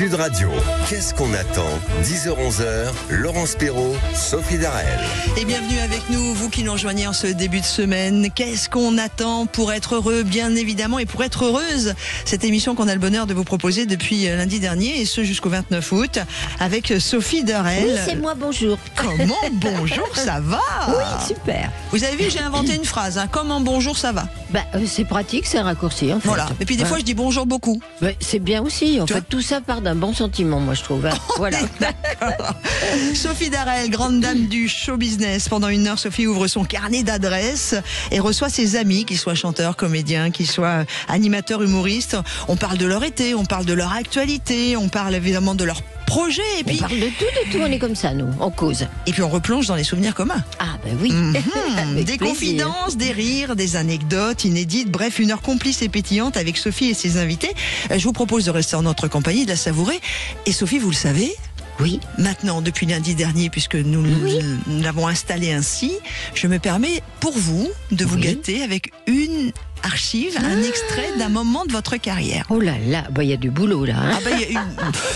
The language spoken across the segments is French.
Sud Radio. Qu'est-ce qu'on attend? 10h-11h, Laurence Perrault, Sophie Darel. Et bienvenue avec nous, vous qui nous rejoignez en ce début de semaine. Qu'est-ce qu'on attend pour être heureux, bien évidemment, et pour être heureuse? Cette émission qu'on a le bonheur de vous proposer depuis lundi dernier, et ce jusqu'au 29 août, avec Sophie Darel. Oui, c'est moi, bonjour. Comment bonjour, ça va? Oui, super. Vous avez vu, j'ai inventé une phrase, hein, comment bonjour, ça va? C'est pratique, c'est un raccourci, en fait. Voilà. Et puis des fois, je dis bonjour beaucoup. C'est bien aussi, en fait, tout ça part d'un bon sentiment, moi, je trouve. Voilà. Sophie Darel, grande dame du show business. Pendant une heure, Sophie ouvre son carnet d'adresses et reçoit ses amis, qu'ils soient chanteurs, comédiens, qu'ils soient animateurs, humoristes. On parle de leur été, on parle de leur actualité, on parle évidemment de leur projet. Et puis On parle de tout, on est comme ça, nous, on cause. Et puis on replonge dans les souvenirs communs. Ah, ben oui. Des confidences, des rires, des anecdotes inédites. Bref, une heure complice et pétillante avec Sophie et ses invités. Je vous propose de rester en notre compagnie, de la savourer. Et Sophie, vous le savez, Oui. maintenant, depuis lundi dernier, puisque nous l'avons installé ainsi, je me permets pour vous de vous gâter avec une archive, un extrait d'un moment de votre carrière. Oh là là, il y a du boulot, là. Hein.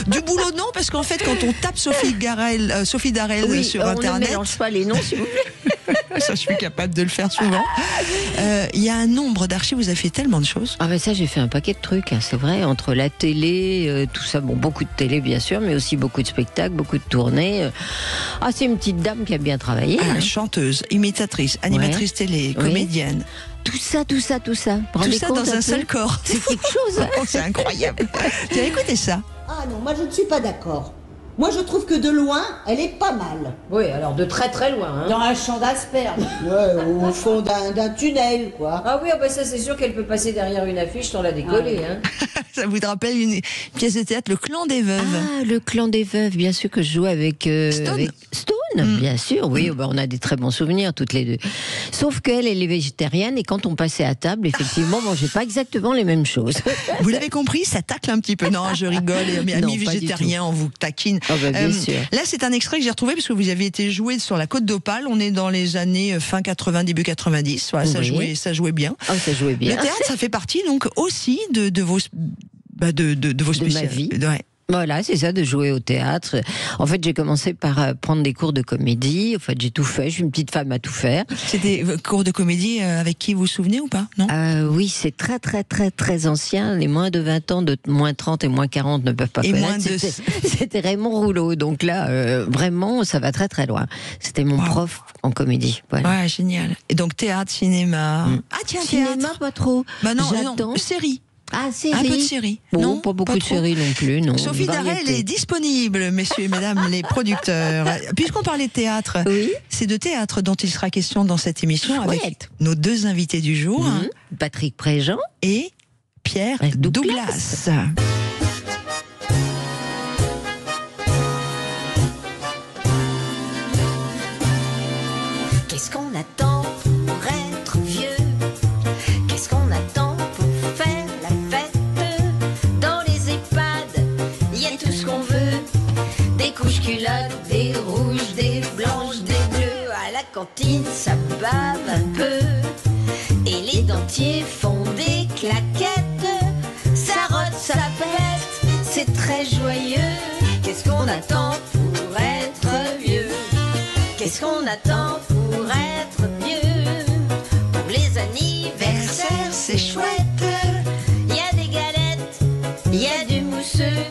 Du boulot, non, parce qu'en fait, quand on tape Sophie Darel sur Internet... On ne mélange pas les noms, s'il vous plaît. Ça, je suis capable de le faire souvent. Il y a un nombre d'archives, vous avez fait tellement de choses. Ah ben ça, j'ai fait un paquet de trucs, hein, c'est vrai, entre la télé, tout ça, beaucoup de télé bien sûr, mais aussi beaucoup de spectacles, beaucoup de tournées. C'est une petite dame qui a bien travaillé. Chanteuse, imitatrice, animatrice télé, comédienne. Tout ça. Tout ça dans un seul corps. C'est quelque chose. Hein. C'est incroyable. Tu as écouté ça? Ah non, moi je ne suis pas d'accord. Moi je trouve que de loin, elle est pas mal. Oui, alors de très très loin. Hein. Dans un champ d'asperges. Ouais, au fond d'un tunnel, quoi. Ah oui, ça c'est sûr qu'elle peut passer derrière une affiche sans la décoller. Hein. Ça vous rappelle une pièce de théâtre, Le Clan des Veuves. Ah, Le Clan des Veuves, bien sûr que je joue avec Stone. Bien sûr, oui, on a des très bons souvenirs toutes les deux. Sauf qu'elle, elle est végétarienne et quand on passait à table, effectivement, on mangeait pas exactement les mêmes choses. Vous l'avez compris, ça tacle un petit peu. Non, je rigole, mais amis végétariens, on vous taquine. Bien sûr. Là, c'est un extrait que j'ai retrouvé parce que vous avez été joué sur la Côte d'Opale. On est dans les années fin 80, début 90. Voilà, ça jouait bien. Ça jouait bien. Le théâtre, ça fait partie donc aussi de vos spécialités. De ma vie. Ouais. Voilà, c'est ça, de jouer au théâtre. En fait, j'ai commencé par prendre des cours de comédie. En fait, j'ai tout fait. Je suis une petite femme à tout faire. C'était cours de comédie avec qui vous vous souvenez ou pas? Non. Oui, c'est très, très, très, très ancien. Les moins de 20 ans, de moins 30 et moins 40 ne peuvent pas connaître. C'était Raymond Rouleau. Donc là, vraiment, ça va très, très loin. C'était mon prof en comédie. Voilà. Ouais, génial. Et donc, théâtre, cinéma. Ah, tiens, cinéma, pas trop. Non, série. Série. Un peu de série. Non, pas beaucoup de séries non plus. Non. Sophie Darel est disponible, messieurs et mesdames les producteurs. Puisqu'on parlait de théâtre, c'est de théâtre dont il sera question dans cette émission avec nos deux invités du jour. Patrick Préjean et Pierre Douglas. Qu'est-ce qu'on attend pour être vieux? Qu'est-ce qu'on attend pour faire la fête? Dans les EHPAD, il y a tout ce qu'on veut. Des couches culottes, des rouges, des blanches, des bleues. À la cantine, ça bave un peu. Et les dentiers font des claquettes. Ça rote, ça pète, c'est très joyeux. Qu'est-ce qu'on attend pour être vieux? Qu'est-ce qu'on attend pour être vieux? Pour les anniversaires, c'est chouette. Il y a des galettes, il y a du mousseux.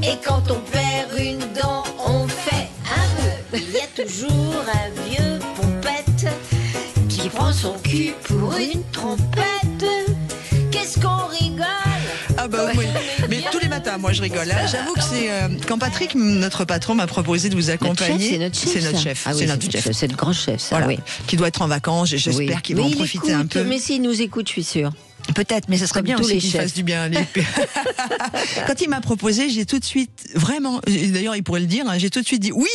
Et quand on perd une dent, on fait un vœu. Il y a toujours un vieux pompette qui prend son cul pour une trompette. Qu'est-ce qu'on rigole? Oui. Mais tous les matins, moi je rigole. J'avoue que c'est quand Patrick, notre patron, m'a proposé de vous accompagner. C'est notre chef. C'est notre chef. C'est le grand chef, ça. Voilà. Oui. Qui doit être en vacances. J'espère qu'il va en profiter un peu. Mais s'il nous écoute, je suis sûre. Peut-être, mais ça serait Comme bien tous aussi les qu'il chefs. fasse du bien. Quand il m'a proposé, j'ai tout de suite, vraiment, d'ailleurs il pourrait le dire, j'ai tout de suite dit oui.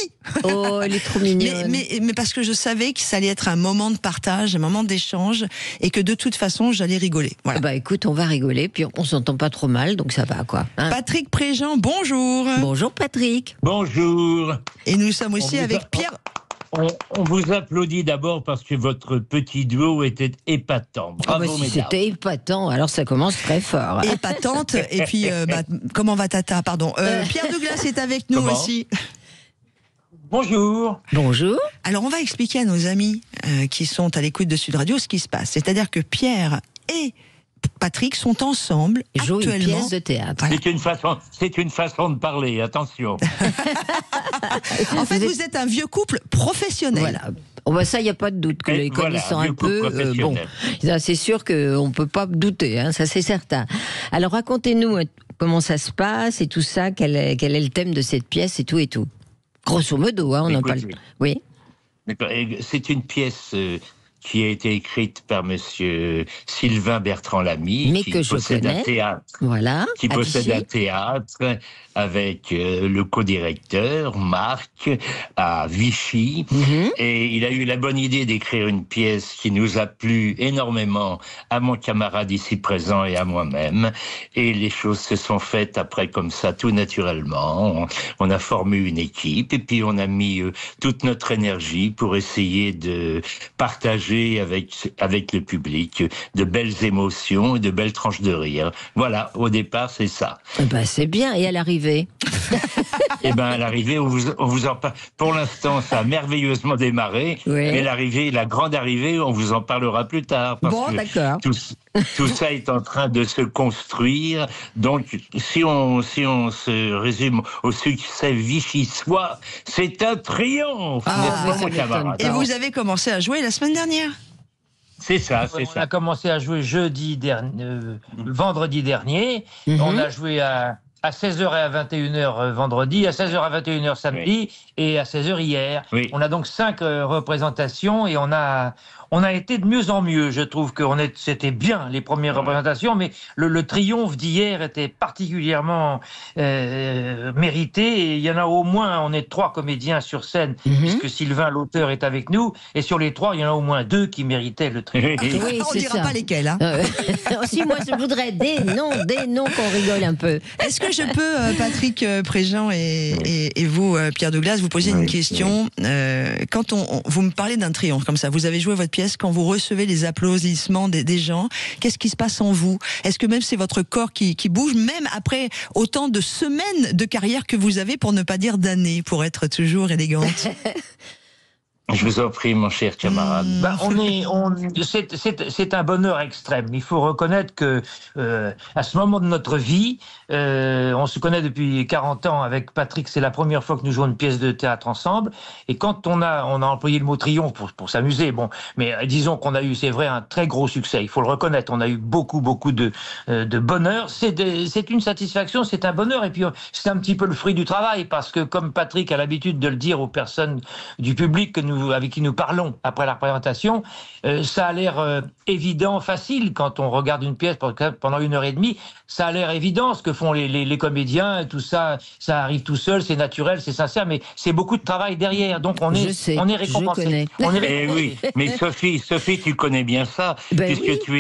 Oh, elle est trop mignonne. Mais parce que je savais que ça allait être un moment de partage, un moment d'échange, et que de toute façon j'allais rigoler. Voilà. Écoute, on va rigoler, puis on s'entend pas trop mal, donc ça va quoi. Hein. Patrick Préjean, bonjour. Bonjour Patrick. Bonjour. Et nous sommes aussi avec Pierre. On vous applaudit d'abord parce que votre petit duo était épatant. Bravo, mesdames. C'était épatant, alors ça commence très fort. Épatante, et puis, comment va Tata, pardon. Pierre Douglas est avec nous aussi. Bonjour. Bonjour. Alors, on va expliquer à nos amis qui sont à l'écoute de Sud Radio ce qui se passe. C'est-à-dire que Pierre et Patrick sont ensemble Joue actuellement. une pièce de théâtre. Voilà. C'est une façon de parler, attention. En fait, vous êtes un vieux couple professionnel. Voilà. Oh bah ça, il n'y a pas de doute que les connaissant un peu, bon, c'est sûr qu'on ne peut pas douter, hein, ça c'est certain. Alors racontez-nous comment ça se passe et tout ça, quel est le thème de cette pièce et tout et tout. Grosso modo, hein, on en parle. Oui. C'est une pièce qui a été écrite par monsieur Sylvain Bertrand Lamy, qui possède un théâtre. Voilà. Qui possède un théâtre avec le co-directeur, Marc, à Vichy. Et il a eu la bonne idée d'écrire une pièce qui nous a plu énormément à mon camarade ici présent et à moi-même. Et les choses se sont faites après comme ça, tout naturellement. On a formé une équipe et puis on a mis toute notre énergie pour essayer de partager avec le public de belles émotions et de belles tranches de rire. Voilà, au départ, c'est ça. Ben, c'est bien. Et à l'arrivée? Eh ben, à l'arrivée, on vous en parle. Pour l'instant, ça a merveilleusement démarré. Oui. Mais la grande arrivée, on vous en parlera plus tard. Parce bon, d'accord. Tout ça est en train de se construire. Donc, si on se résume au succès vichysois, c'est un triomphe. Mon camarade. Et vous avez commencé à jouer la semaine dernière? C'est ça, c'est ça. On a commencé à jouer vendredi dernier. On a joué à 16h et à 21h vendredi, à 16h à 21h samedi et à 16h hier. Oui. On a donc 5 représentations et on a été de mieux en mieux. Je trouve que c'était bien les premières représentations, mais le triomphe d'hier était particulièrement mérité. Et il y en a au moins, on est 3 comédiens sur scène, puisque Sylvain, l'auteur, est avec nous. Et sur les 3, il y en a au moins 2 qui méritaient le triomphe. Oui, on ne dira pas lesquels. Hein. Si, moi, je voudrais des noms qu'on rigole un peu. Est-ce que je peux, Patrick Préjean et vous, Pierre Douglas, vous poser une question? Quand vous me parlez d'un triomphe comme ça, vous avez joué votre pièce, quand vous recevez les applaudissements des gens, qu'est-ce qui se passe en vous? Est-ce que même c'est votre corps qui bouge, même après autant de semaines de carrière que vous avez, pour ne pas dire d'années, pour être toujours élégante? Je vous en prie, mon cher camarade. C'est un bonheur extrême. Il faut reconnaître que à ce moment de notre vie, on se connaît depuis 40 ans avec Patrick. C'est la première fois que nous jouons une pièce de théâtre ensemble. Et quand on a employé le mot triomphe pour s'amuser, bon, mais disons qu'on a eu, c'est vrai, un très gros succès. Il faut le reconnaître. On a eu beaucoup de bonheur. C'est une satisfaction, c'est un bonheur. Et puis c'est un petit peu le fruit du travail, parce que comme Patrick a l'habitude de le dire aux personnes du public avec qui nous parlons après la représentation, ça a l'air évident, facile quand on regarde une pièce pendant 1h30. Ça a l'air évident ce que font les comédiens, tout ça, ça arrive tout seul, c'est naturel, c'est sincère, mais c'est beaucoup de travail derrière. Donc on est récompensé. Oui, mais Sophie, tu connais bien ça, puisque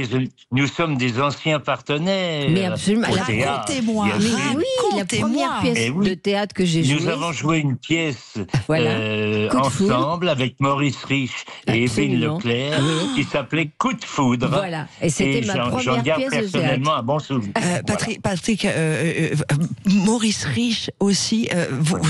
nous sommes des anciens partenaires. Mais absolument. Racontez-moi. Oui, la première pièce de théâtre que j'ai jouée. Nous avons joué une pièce ensemble avec Maurice Rich et Évelyne Leclerc, qui s'appelait Coup de foudre. Voilà, et c'était ma première pièce de théâtre. Personnellement un bon souvenir. Patrick, Maurice Rich aussi,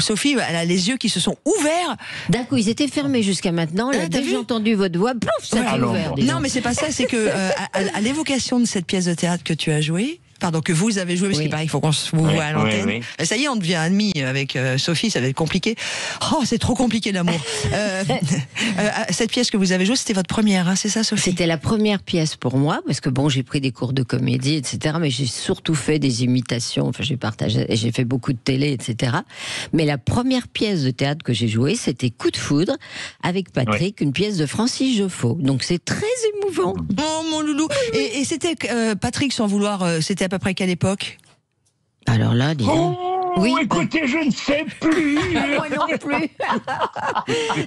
Sophie, elle a les yeux qui se sont ouverts. D'un coup, ils étaient fermés jusqu'à maintenant. Là, dès que j'ai entendu votre voix, plouf, ça s'est ouvert. Non, mais c'est pas ça, c'est que à l'évocation de cette pièce de théâtre que tu as jouée, pardon, que vous avez joué, parce qu'il paraît qu'il faut qu'on se voit à l'antenne. Oui. Ça y est, on devient amis avec Sophie, ça va être compliqué. Oh, c'est trop compliqué l'amour. Cette pièce que vous avez jouée, c'était votre première, hein, c'est ça, Sophie? C'était la première pièce pour moi, parce que bon, j'ai pris des cours de comédie, etc., mais j'ai surtout fait des imitations, enfin j'ai fait beaucoup de télé, etc. Mais la première pièce de théâtre que j'ai jouée, c'était Coup de foudre, avec Patrick, une pièce de Francis Joffo. Donc c'est très émouvant. Oh, mon loulou. Et c'était, Patrick, sans vouloir, c'était à peu près quelle époque? Alors là, disons... Oui. Écoutez, je ne sais plus. Moi non plus.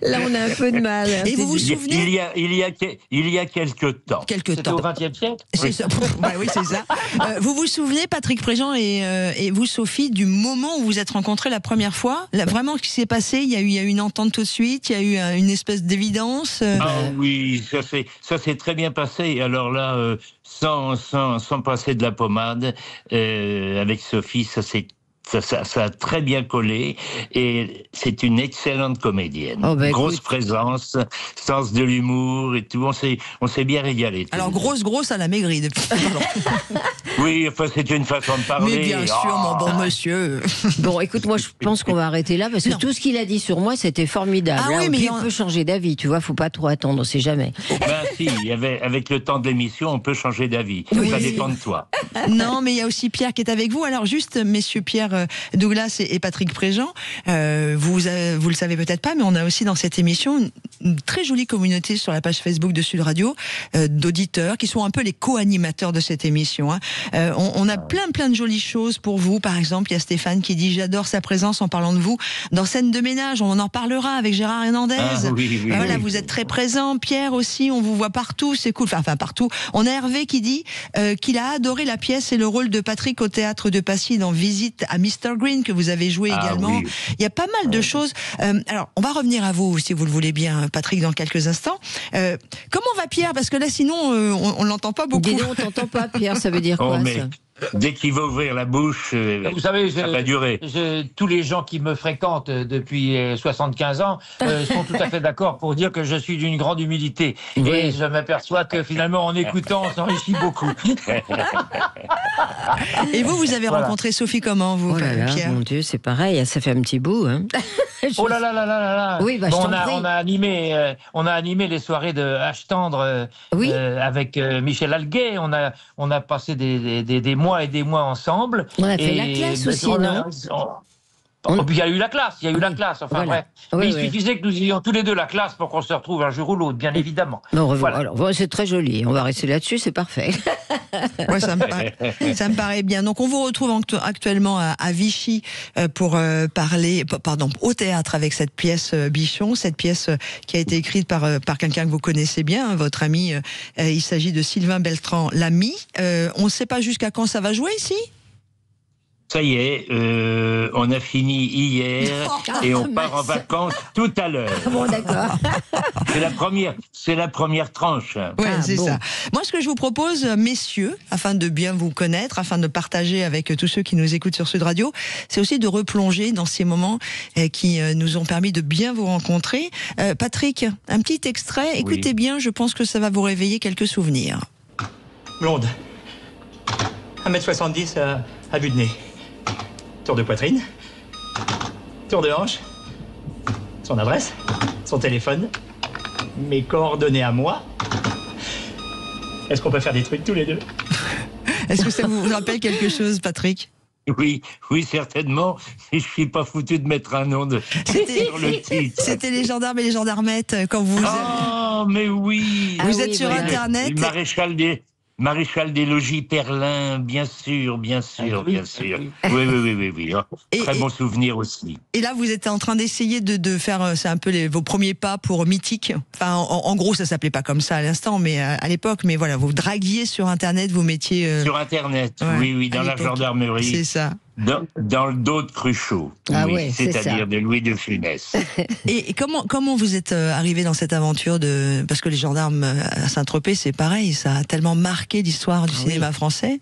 Là, on a un peu de mal. Et vous vous souvenez Il y a quelques temps. C'était au XXe siècle. C'est ça. Bah oui, c'est ça. Vous vous souvenez, Patrick Préjean et vous, Sophie, du moment où vous êtes rencontrés la première fois? Vraiment, ce qui s'est passé, il y a eu une entente tout de suite, il y a eu une espèce d'évidence. Ah oui, ça s'est très bien passé. Alors là, sans passer de la pommade, avec Sophie, ça a très bien collé et c'est une excellente comédienne. Grosse présence, sens de l'humour et tout. On s'est bien régalé. Alors grosse à la maigrie depuis. Oui, enfin c'est une façon de parler. Mais bien sûr, mon bon monsieur. Bon, écoute, moi je pense qu'on va arrêter là parce que tout ce qu'il a dit sur moi c'était formidable. Ah oui, mais on peut changer d'avis, tu vois, faut pas trop attendre, on sait jamais. Ben si, avec le temps de l'émission, on peut changer d'avis. Oui. Ça dépend de toi. Non, mais il y a aussi Pierre qui est avec vous. Alors juste, messieurs Pierre Douglas et Patrick Préjean, vous le savez peut-être pas, mais on a aussi dans cette émission une très jolie communauté sur la page Facebook de Sud Radio d'auditeurs qui sont un peu les co-animateurs de cette émission. Hein. On a plein de jolies choses pour vous. Par exemple, il y a Stéphane qui dit « J'adore sa présence en parlant de vous dans Scène de ménage ». On en reparlera avec Gérard Hernandez. Oui, voilà, vous êtes très présent. Pierre aussi, on vous voit partout, c'est cool. Enfin, partout. On a Hervé qui dit qu'il a adoré la pièce et le rôle de Patrick au théâtre de Passy dans Visite à Mr. Green que vous avez joué également. Oui. Il y a pas mal de choses. Alors, on va revenir à vous, si vous le voulez bien, Patrick, dans quelques instants. Comment va Pierre? Parce que là, sinon, on l'entend pas beaucoup. Dis donc, on t'entend pas, Pierre, ça veut dire quoi, ça? Dès qu'il va ouvrir la bouche, vous savez, ça va durer. Tous les gens qui me fréquentent depuis 75 ans sont tout à fait d'accord pour dire que je suis d'une grande humilité. Oui. Et je m'aperçois que finalement, en écoutant, on s'enrichit beaucoup. Et vous avez rencontré Sophie comment, vous, Pierre? Mon Dieu, c'est pareil, ça fait un petit bout. Hein. Oh là là là là là. Oui, bah, on a animé les soirées de H tendre avec Michel Alguet. On a passé des mois et des mois ensemble. On a fait la classe aussi, non? Puis il y a eu la classe, enfin bref. Mais il suffisait que nous ayons tous les deux la classe pour qu'on se retrouve un jour ou l'autre, bien évidemment. Voilà. Alors, c'est très joli, on va rester là-dessus, c'est parfait. Ouais, ça me paraît bien. Donc on vous retrouve actuellement à Vichy pour au théâtre avec cette pièce Bichon, cette pièce qui a été écrite par quelqu'un que vous connaissez bien, hein, votre ami. Il s'agit de Sylvain Beltran, l'ami. On ne sait pas jusqu'à quand ça va jouer ici? Ça y est, on a fini hier et on part en vacances tout à l'heure. Bon, d'accord. C'est la première tranche. Oui, c'est ça. Moi, ce que je vous propose, messieurs, afin de bien vous connaître, afin de partager avec tous ceux qui nous écoutent sur Sud Radio, c'est aussi de replonger dans ces moments qui nous ont permis de bien vous rencontrer. Patrick, un petit extrait. Écoutez bien, je pense que ça va vous réveiller quelques souvenirs. Blonde. 1m70 à vue de nez. Tour de poitrine, tour de hanche, son adresse, son téléphone, mes coordonnées à moi. Est-ce qu'on peut faire des trucs tous les deux? Est-ce que ça vous rappelle quelque chose, Patrick? Oui, certainement. Et je suis pas foutu de mettre un nom sur le titre. C'était les gendarmes et les gendarmettes quand vous... Oh, mais oui. Vous êtes sur Internet. Le Maréchal des logis Perlin, bien sûr. Oui. Très bon souvenir aussi. Et là, vous êtes en train d'essayer de faire, c'est un peu vos premiers pas pour Mythique. Enfin, en gros, ça s'appelait pas comme ça à l'instant, mais à l'époque. Mais voilà, vous draguiez sur Internet, vous mettiez... Sur Internet, oui, dans la gendarmerie. C'est ça. Dans le dos de Cruchot, c'est-à-dire de Louis de Funès. Et comment vous êtes arrivé dans cette aventure parce que les gendarmes à Saint-Tropez, c'est pareil, ça a tellement marqué l'histoire du cinéma français.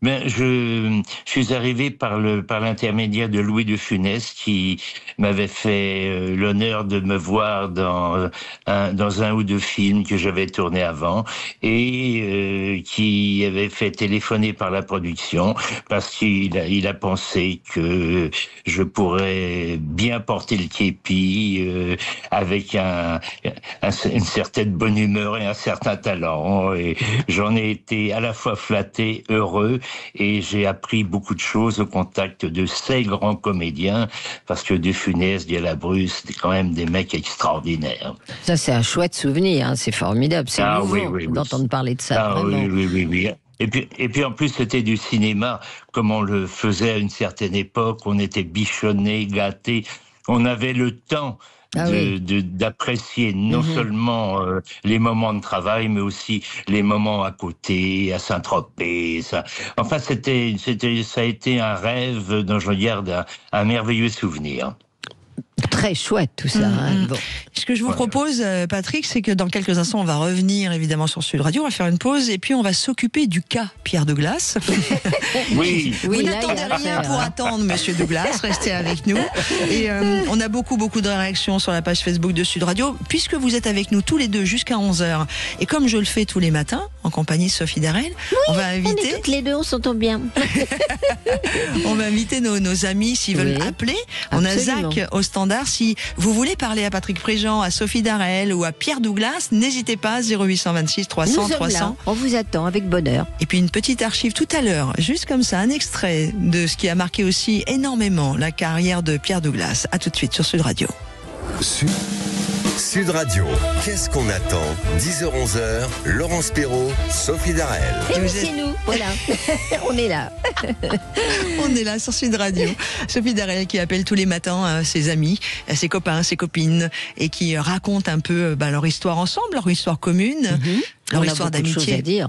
Ben, je suis arrivé par l'intermédiaire de Louis de Funès qui m'avait fait l'honneur de me voir dans un ou deux films que j'avais tourné avant et qui avait fait téléphoner par la production parce qu'il a pensé que je pourrais bien porter le képi avec une certaine bonne humeur et un certain talent, et j'en ai été à la fois flatté, heureux. Et j'ai appris beaucoup de choses au contact de ces grands comédiens, parce que De Funès, Galabru, c'était quand même des mecs extraordinaires. Ça, c'est un chouette souvenir, hein, c'est formidable, c'est nouveau d'entendre parler de ça. Oui. Et puis en plus, c'était du cinéma, comme on le faisait à une certaine époque. On était bichonnés, gâtés. On avait le temps d'apprécier non seulement les moments de travail, mais aussi les moments à côté, à Saint-Tropez. Enfin, ça a été un rêve dont je garde un merveilleux souvenir. Très chouette tout ça. Bon. Ce que je vous propose, Patrick, c'est que dans quelques instants, on va revenir évidemment sur Sud Radio, on va faire une pause et puis on va s'occuper du cas Pierre Douglas. Oui. Vous n'attendez rien pour attendre, Monsieur Douglas, restez avec nous. Et on a beaucoup de réactions sur la page Facebook de Sud Radio, puisque vous êtes avec nous tous les deux jusqu'à 11h. Et comme je le fais tous les matins, en compagnie de Sophie Darel, on va inviter... On est toutes les deux, on s'entend bien. On va inviter nos amis s'ils veulent appeler. On a Zach au standard. Si vous voulez parler à Patrick Préjean, à Sophie Darel ou à Pierre Douglas, n'hésitez pas, 0826 300 300. Là. On vous attend avec bonheur. Et puis une petite archive tout à l'heure, juste comme ça, un extrait de ce qui a marqué aussi énormément la carrière de Pierre Douglas. À tout de suite sur Sud Radio. Sud Radio, qu'est-ce qu'on attend? 10h-11h, Laurence Perrault, Sophie Darel. Et c'est nous, voilà. On est là. On est là sur Sud Radio. Sophie Darel qui appelle tous les matins ses amis, ses copains, ses copines et qui raconte un peu leur histoire ensemble, leur histoire commune. Leur histoire d'amitié. À dire.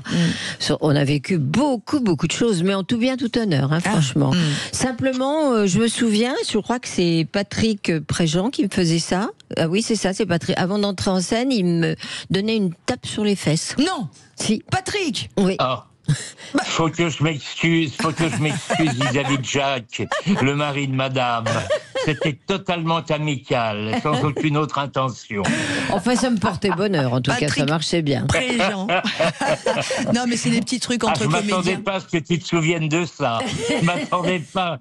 On a vécu beaucoup de choses, mais en tout bien, tout honneur, franchement. Simplement, je me souviens, je crois que c'est Patrick Préjean qui me faisait ça. Ah oui, c'est ça, c'est Patrick. Avant d'entrer en scène, il me donnait une tape sur les fesses. Non. Si. Patrick. Oui. Ah. Faut que je m'excuse vis-à-vis de Jacques, le mari de madame. C'était totalement amical, sans aucune autre intention. Enfin, ça me portait bonheur, en tout Patrick cas, ça marchait bien. Préjean. Non, mais c'est des petits trucs entre comédiens. Je m'attendais pas à ce que tu te souviennes de ça. Je m'attendais pas.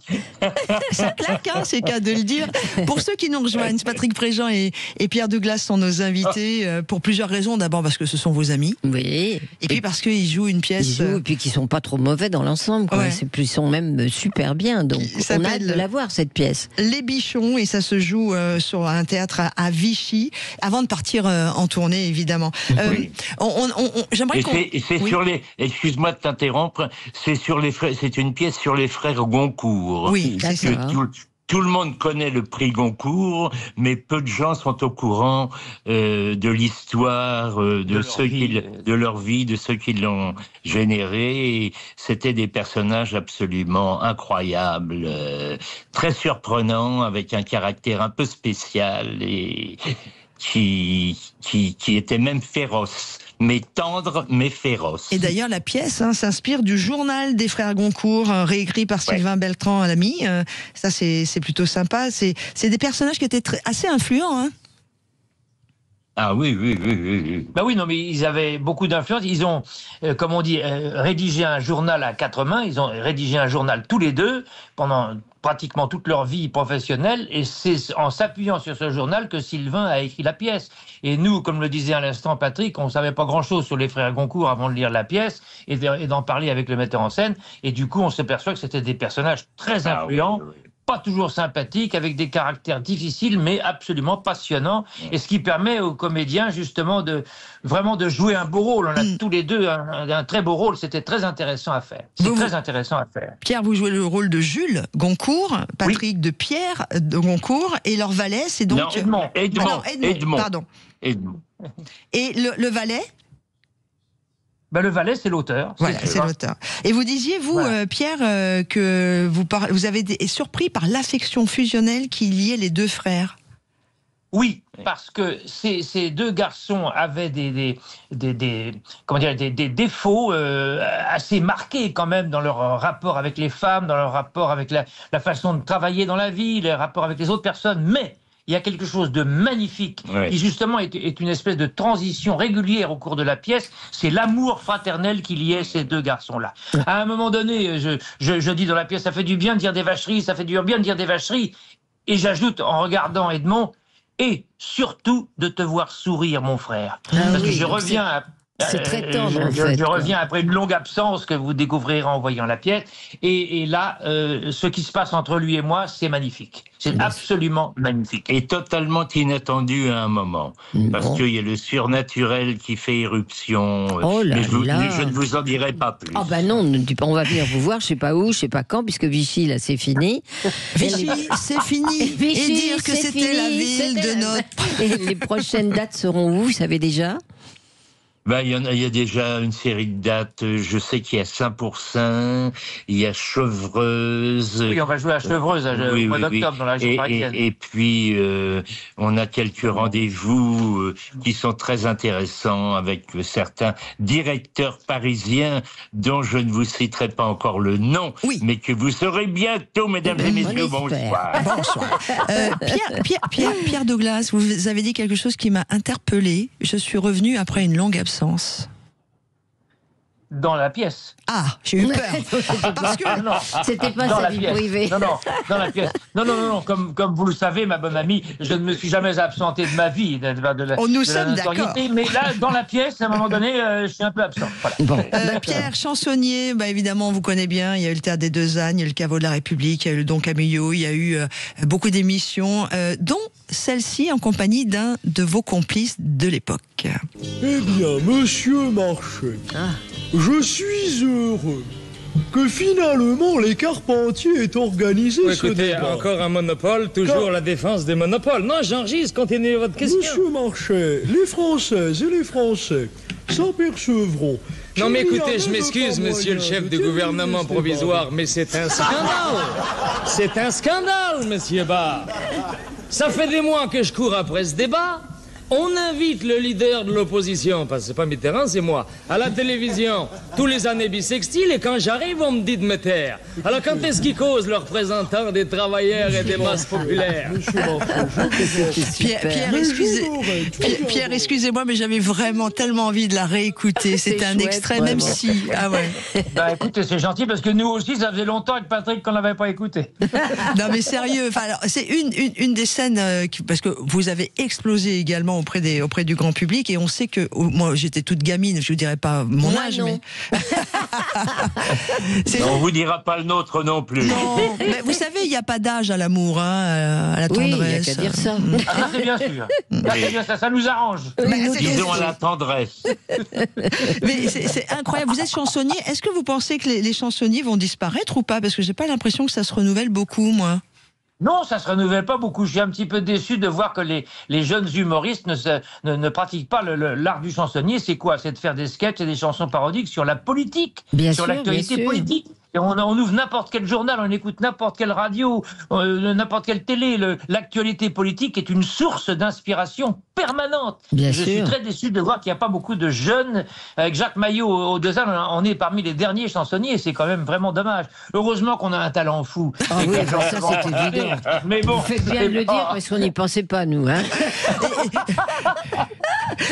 Ça claque, c'est qu'à de le dire. Pour ceux qui nous rejoignent, Patrick Préjean et Pierre Douglas sont nos invités pour plusieurs raisons. D'abord parce que ce sont vos amis. Oui. Et puis parce qu'ils jouent une pièce. Et puis qu'ils sont pas trop mauvais dans l'ensemble. Ouais. Ils sont même super bien. Donc on a hâte de la voir, cette pièce. Les Bichons, et ça se joue sur un théâtre à Vichy, avant de partir en tournée, évidemment. Oui. J'aimerais qu'on... sur les... Excuse-moi de t'interrompre, c'est une pièce sur les frères Goncourt. Oui, c'est ça. Tout le monde connaît le prix Goncourt, mais peu de gens sont au courant de l'histoire, de leur vie, de ceux qui l'ont généré. Et c'était des personnages absolument incroyables, très surprenants, avec un caractère un peu spécial et qui était même féroce. Mais tendre, mais féroce. Et d'ailleurs, la pièce s'inspire du journal des frères Goncourt, réécrit par Sylvain Beltrand à l'ami. Ça, c'est plutôt sympa. C'est des personnages qui étaient assez influents. Ah oui. Bah oui, non, mais ils avaient beaucoup d'influence. Ils ont, comme on dit, rédigé un journal à quatre mains. Ils ont rédigé un journal tous les deux pendant pratiquement toute leur vie professionnelle, et c'est en s'appuyant sur ce journal que Sylvain a écrit la pièce. Et nous, comme le disait à l'instant Patrick, on savait pas grand-chose sur les frères Goncourt avant de lire la pièce et d'en parler avec le metteur en scène, et du coup on s'aperçoit que c'était des personnages très influents, pas toujours sympathiques, avec des caractères difficiles, mais absolument passionnants, et ce qui permet aux comédiens justement de jouer un beau rôle. On a tous les deux un très beau rôle, c'était très intéressant à faire. Très intéressant à faire. Pierre, vous jouez le rôle de Jules Goncourt, Patrick de Pierre de Goncourt, et leur valet, c'est donc... Non, Edmond. Pardon. Edmond. Et le valet? Le valet, c'est l'auteur. Voilà, c'est l'auteur. Et vous disiez, vous, Pierre, que vous avez été surpris par l'affection fusionnelle qui liait les deux frères. Oui, parce que ces deux garçons avaient des défauts assez marqués quand même dans leur rapport avec les femmes, dans leur rapport avec la façon de travailler dans la vie, les rapports avec les autres personnes, mais... il y a quelque chose de magnifique qui justement est une espèce de transition régulière au cours de la pièce. C'est l'amour fraternel qui liait ces deux garçons-là. À un moment donné, je dis dans la pièce, ça fait du bien de dire des vacheries, ça fait du bien de dire des vacheries. Et j'ajoute en regardant Edmond, et surtout de te voir sourire, mon frère. Parce que je reviens C'est très tendre, en fait. Je reviens après une longue absence que vous découvrirez en voyant la pièce. Et là, ce qui se passe entre lui et moi, c'est magnifique. C'est absolument magnifique. Et totalement inattendu à un moment. Parce qu'il y a le surnaturel qui fait éruption. Oh là mais là. je ne vous en dirai pas plus. Oh ben non, on va venir vous voir, je sais pas où, je sais pas quand, puisque Vichy, là, c'est fini. Vichy, c'est fini. Vichy, et dire que c'est c'était la fini, ville de c'était notre... Et les prochaines dates seront où, vous savez déjà? Il y a déjà une série de dates. Je sais qu'il y a Saint-Pourçain, il y a Chevreuse. Oui, on va jouer à Chevreuse au mois d'octobre dans la région parisienne. Et puis, on a quelques rendez-vous qui sont très intéressants avec certains directeurs parisiens dont je ne vous citerai pas encore le nom, mais que vous saurez bientôt, mesdames et messieurs. Bonsoir. Bonsoir. Pierre Douglas, vous avez dit quelque chose qui m'a interpellé. Je suis revenu après une longue absence. Dans la pièce. Ah, j'ai eu peur. Parce que c'était pas sa vie privée. Non, dans la pièce. Non. Comme vous le savez, ma bonne amie, je ne me suis jamais absenté de ma vie. Nous sommes d'accord. Mais là, dans la pièce, à un moment donné, je suis un peu absent. Voilà. Bon, Pierre, chansonnier, évidemment, on vous connaît bien. Il y a eu le Théâtre des Deux Ânes, il y a eu le Caveau de la République, il y a eu le Don Camillo, il y a eu beaucoup d'émissions, dont celle-ci en compagnie d'un de vos complices de l'époque. Eh bien, monsieur Marchais, je suis heureux que finalement les Carpentiers aient organisé ce débat. Encore un monopole, toujours la défense des monopoles. Non, Jean-Gilles, continuez votre question. Monsieur Marchais, les Françaises et les Français s'apercevront... Non mais écoutez, je m'excuse, monsieur le chef du gouvernement provisoire, mais c'est un scandale. C'est un scandale, monsieur Barre. Ça fait des mois que je cours après ce débat. On invite le leader de l'opposition, parce que c'est pas Mitterrand, c'est moi, à la télévision, tous les années bissextiles, et quand j'arrive, on me dit de me taire. Alors quand est-ce qu'ils causent, le représentant des travailleurs et des masses populaires? Pierre, excusez-moi, mais j'avais vraiment tellement envie de la réécouter. C'était un extrait, même si... Ah ouais. Écoutez, c'est gentil, parce que nous aussi, ça faisait longtemps avec Patrick qu'on l'avait pas écouté. Non mais sérieux, c'est une des scènes, parce que vous avez explosé également auprès du grand public, et on sait que moi j'étais toute gamine, je vous dirais pas mon âge, mais on vous dira pas le nôtre non plus. Non, mais vous savez, il n'y a pas d'âge à l'amour, à la tendresse. Oui, il n'y a qu'à dire ça. Ça c'est bien sûr. Ça nous arrange. Disons à la tendresse. Mais c'est incroyable. Vous êtes chansonnier. Est-ce que vous pensez que les chansonniers vont disparaître ou pas? Parce que j'ai pas l'impression que ça se renouvelle beaucoup, moi. Non, ça se renouvelle pas beaucoup. Je suis un petit peu déçu de voir que les jeunes humoristes ne pratiquent pas l'art du chansonnier. C'est quoi? C'est de faire des sketchs et des chansons parodiques sur la politique, sur l'actualité politique. Et on ouvre n'importe quel journal, on écoute n'importe quelle radio, n'importe quelle télé. L'actualité politique est une source d'inspiration permanente. Je suis très déçu de voir qu'il n'y a pas beaucoup de jeunes. Avec Jacques Maillot aux Deux Ânes, on est parmi les derniers chansonniers, et c'est quand même vraiment dommage. Heureusement qu'on a un talent fou. Ah oui, ça c'est évident. Mais bon, vous faites bien de le dire, parce qu'on n'y pensait pas, nous. Hein.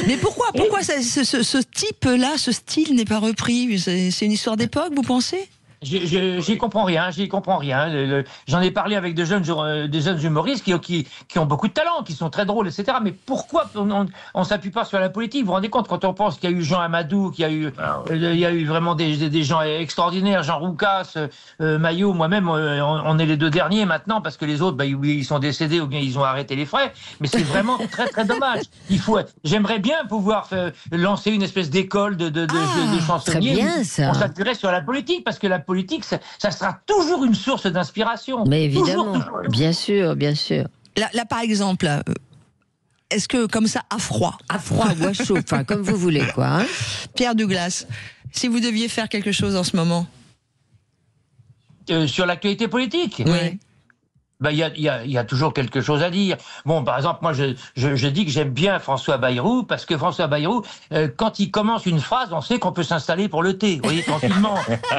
Mais pourquoi ce type-là, ce style n'est pas repris? C'est une histoire d'époque, vous pensez? J'y comprends rien, J'en ai parlé avec des jeunes humoristes qui ont beaucoup de talent, qui sont très drôles, etc. Mais pourquoi on s'appuie pas sur la politique? Vous vous rendez compte, quand on pense qu'il y a eu Jean Amadou, qu'il y a eu vraiment des gens extraordinaires, Jean Roucas, Maillot, moi-même, on est les deux derniers maintenant, parce que les autres, ils sont décédés ou bien ils ont arrêté les frais. Mais c'est vraiment très très dommage. J'aimerais bien pouvoir lancer une espèce d'école de chansonniers. Très bien, ça. On s'appuierait sur la politique, parce que la politique, ça sera toujours une source d'inspiration. Mais évidemment, toujours. Bien sûr. Là, par exemple, est-ce que comme ça, à froid ou à chaud, enfin comme vous voulez, quoi. Hein. Pierre Douglas, si vous deviez faire quelque chose en ce moment, sur l'actualité politique. Oui. Il y a toujours quelque chose à dire. Bon, par exemple, moi, je dis que j'aime bien François Bayrou, parce que François Bayrou, quand il commence une phrase, on sait qu'on peut s'installer pour le thé. Vous voyez, tranquillement.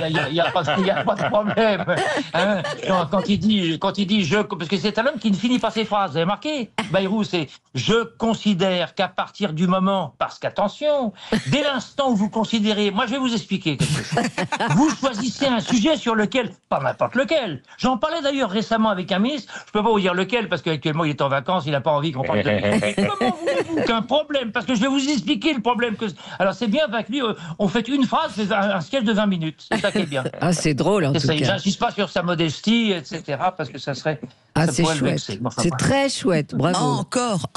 Il n'y a pas de problème. Hein, quand il dit parce que c'est un homme qui ne finit pas ses phrases. Vous avez remarqué? Bayrou, c'est je considère qu'à partir du moment, parce qu'attention, dès l'instant où vous considérez, moi, je vais vous expliquer quelque chose. Vous choisissez un sujet sur lequel, pas n'importe lequel. J'en parlais d'ailleurs récemment avec un ministre tennis. Je peux pas vous dire lequel, parce qu'actuellement, il est en vacances, il n'a pas envie qu'on parle de tennis. Comment voulez-vous qu'un problème, parce que je vais vous expliquer le problème que... Alors, c'est bien avec lui, on fait une phrase, c'est un sketch de 20 minutes. C'est ça qui est bien. Ah, c'est drôle, en tout cas. J'insiste pas sur sa modestie, etc., parce que ça serait... Ah, ça c'est pourrait le chouette. vexer. Enfin, C'est voilà. très chouette, bravo. Encore.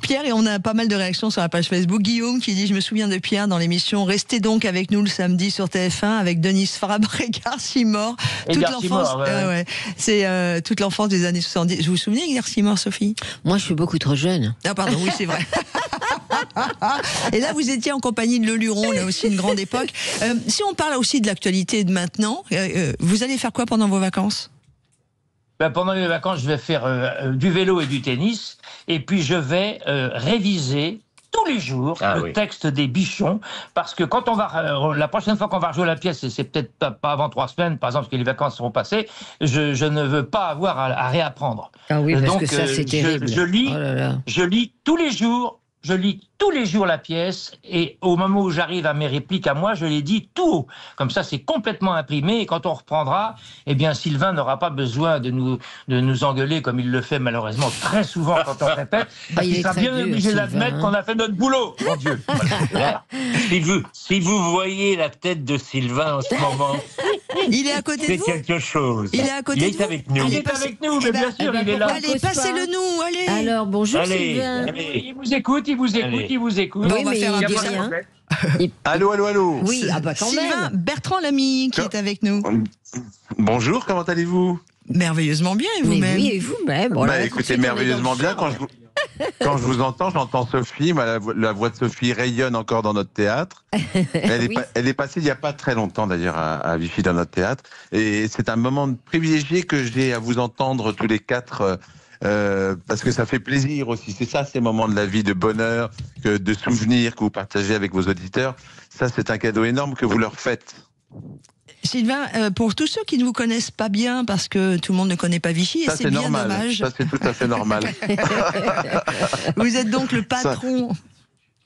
Pierre, et on a pas mal de réactions sur la page Facebook. Guillaume qui dit: je me souviens de Pierre dans l'émission Restez donc avec nous le samedi sur TF1 avec Denis Fabre et Garcimore. Toute l'enfance, c'est toute l'enfance des années 70. Vous vous souvenez de Garcimore, Sophie? Moi, je suis beaucoup trop jeune. Ah pardon, oui, c'est vrai. Et là, vous étiez en compagnie de Leluron, là aussi une grande époque. Si on parle aussi de l'actualité de maintenant, vous allez faire quoi pendant vos vacances? Pendant les vacances, je vais faire du vélo et du tennis. Et puis, je vais réviser tous les jours le texte des Bichons. Parce que quand on va, la prochaine fois qu'on va rejouer la pièce, et c'est peut-être pas avant 3 semaines, par exemple, parce que les vacances seront passées, je ne veux pas avoir à réapprendre. Ah oui, parce donc, que ça, c'est terrible. Je lis tous les jours. Je lis tous les jours la pièce et au moment où j'arrive à mes répliques à moi, je les dis tout haut. Comme ça, c'est complètement imprimé et quand on reprendra, eh bien, Sylvain n'aura pas besoin de nous engueuler comme il le fait malheureusement très souvent quand on répète. Il sera bien obligé d'admettre qu'on a fait notre boulot. Mon Dieu. Voilà. Si vous voyez la tête de Sylvain en ce moment, il est à côté de vous. C'est quelque chose. Il est à côté de vous. Avec nous. Il est avec nous, mais bien sûr, il est là. Allez, passez-le nous, allez. Alors, bonjour Sylvain. Il vous écoute, il vous écoute, il vous écoute. Oui, on va faire un bien. Allô. Oui, ah bah quand Sylvain même. Bertrand Lamy qui est avec nous. Bonjour, comment allez-vous? Merveilleusement bien, et vous-même? Oui, et vous-même. Voilà, écoutez, merveilleusement bien. Quand je vous entends, j'entends Sophie. La voix de Sophie rayonne encore dans notre théâtre. Elle est passée il n'y a pas très longtemps d'ailleurs à Vichy dans notre théâtre. Et c'est un moment privilégié que j'ai à vous entendre tous les 4. Parce que ça fait plaisir aussi. C'est ça, ces moments de la vie de bonheur, de souvenirs que vous partagez avec vos auditeurs. Ça, c'est un cadeau énorme que vous leur faites. Sylvain, pour tous ceux qui ne vous connaissent pas bien, parce que tout le monde ne connaît pas Vichy, ça, et c'est bien normal. dommage. Ça, c'est tout à fait normal. Vous êtes donc le patron...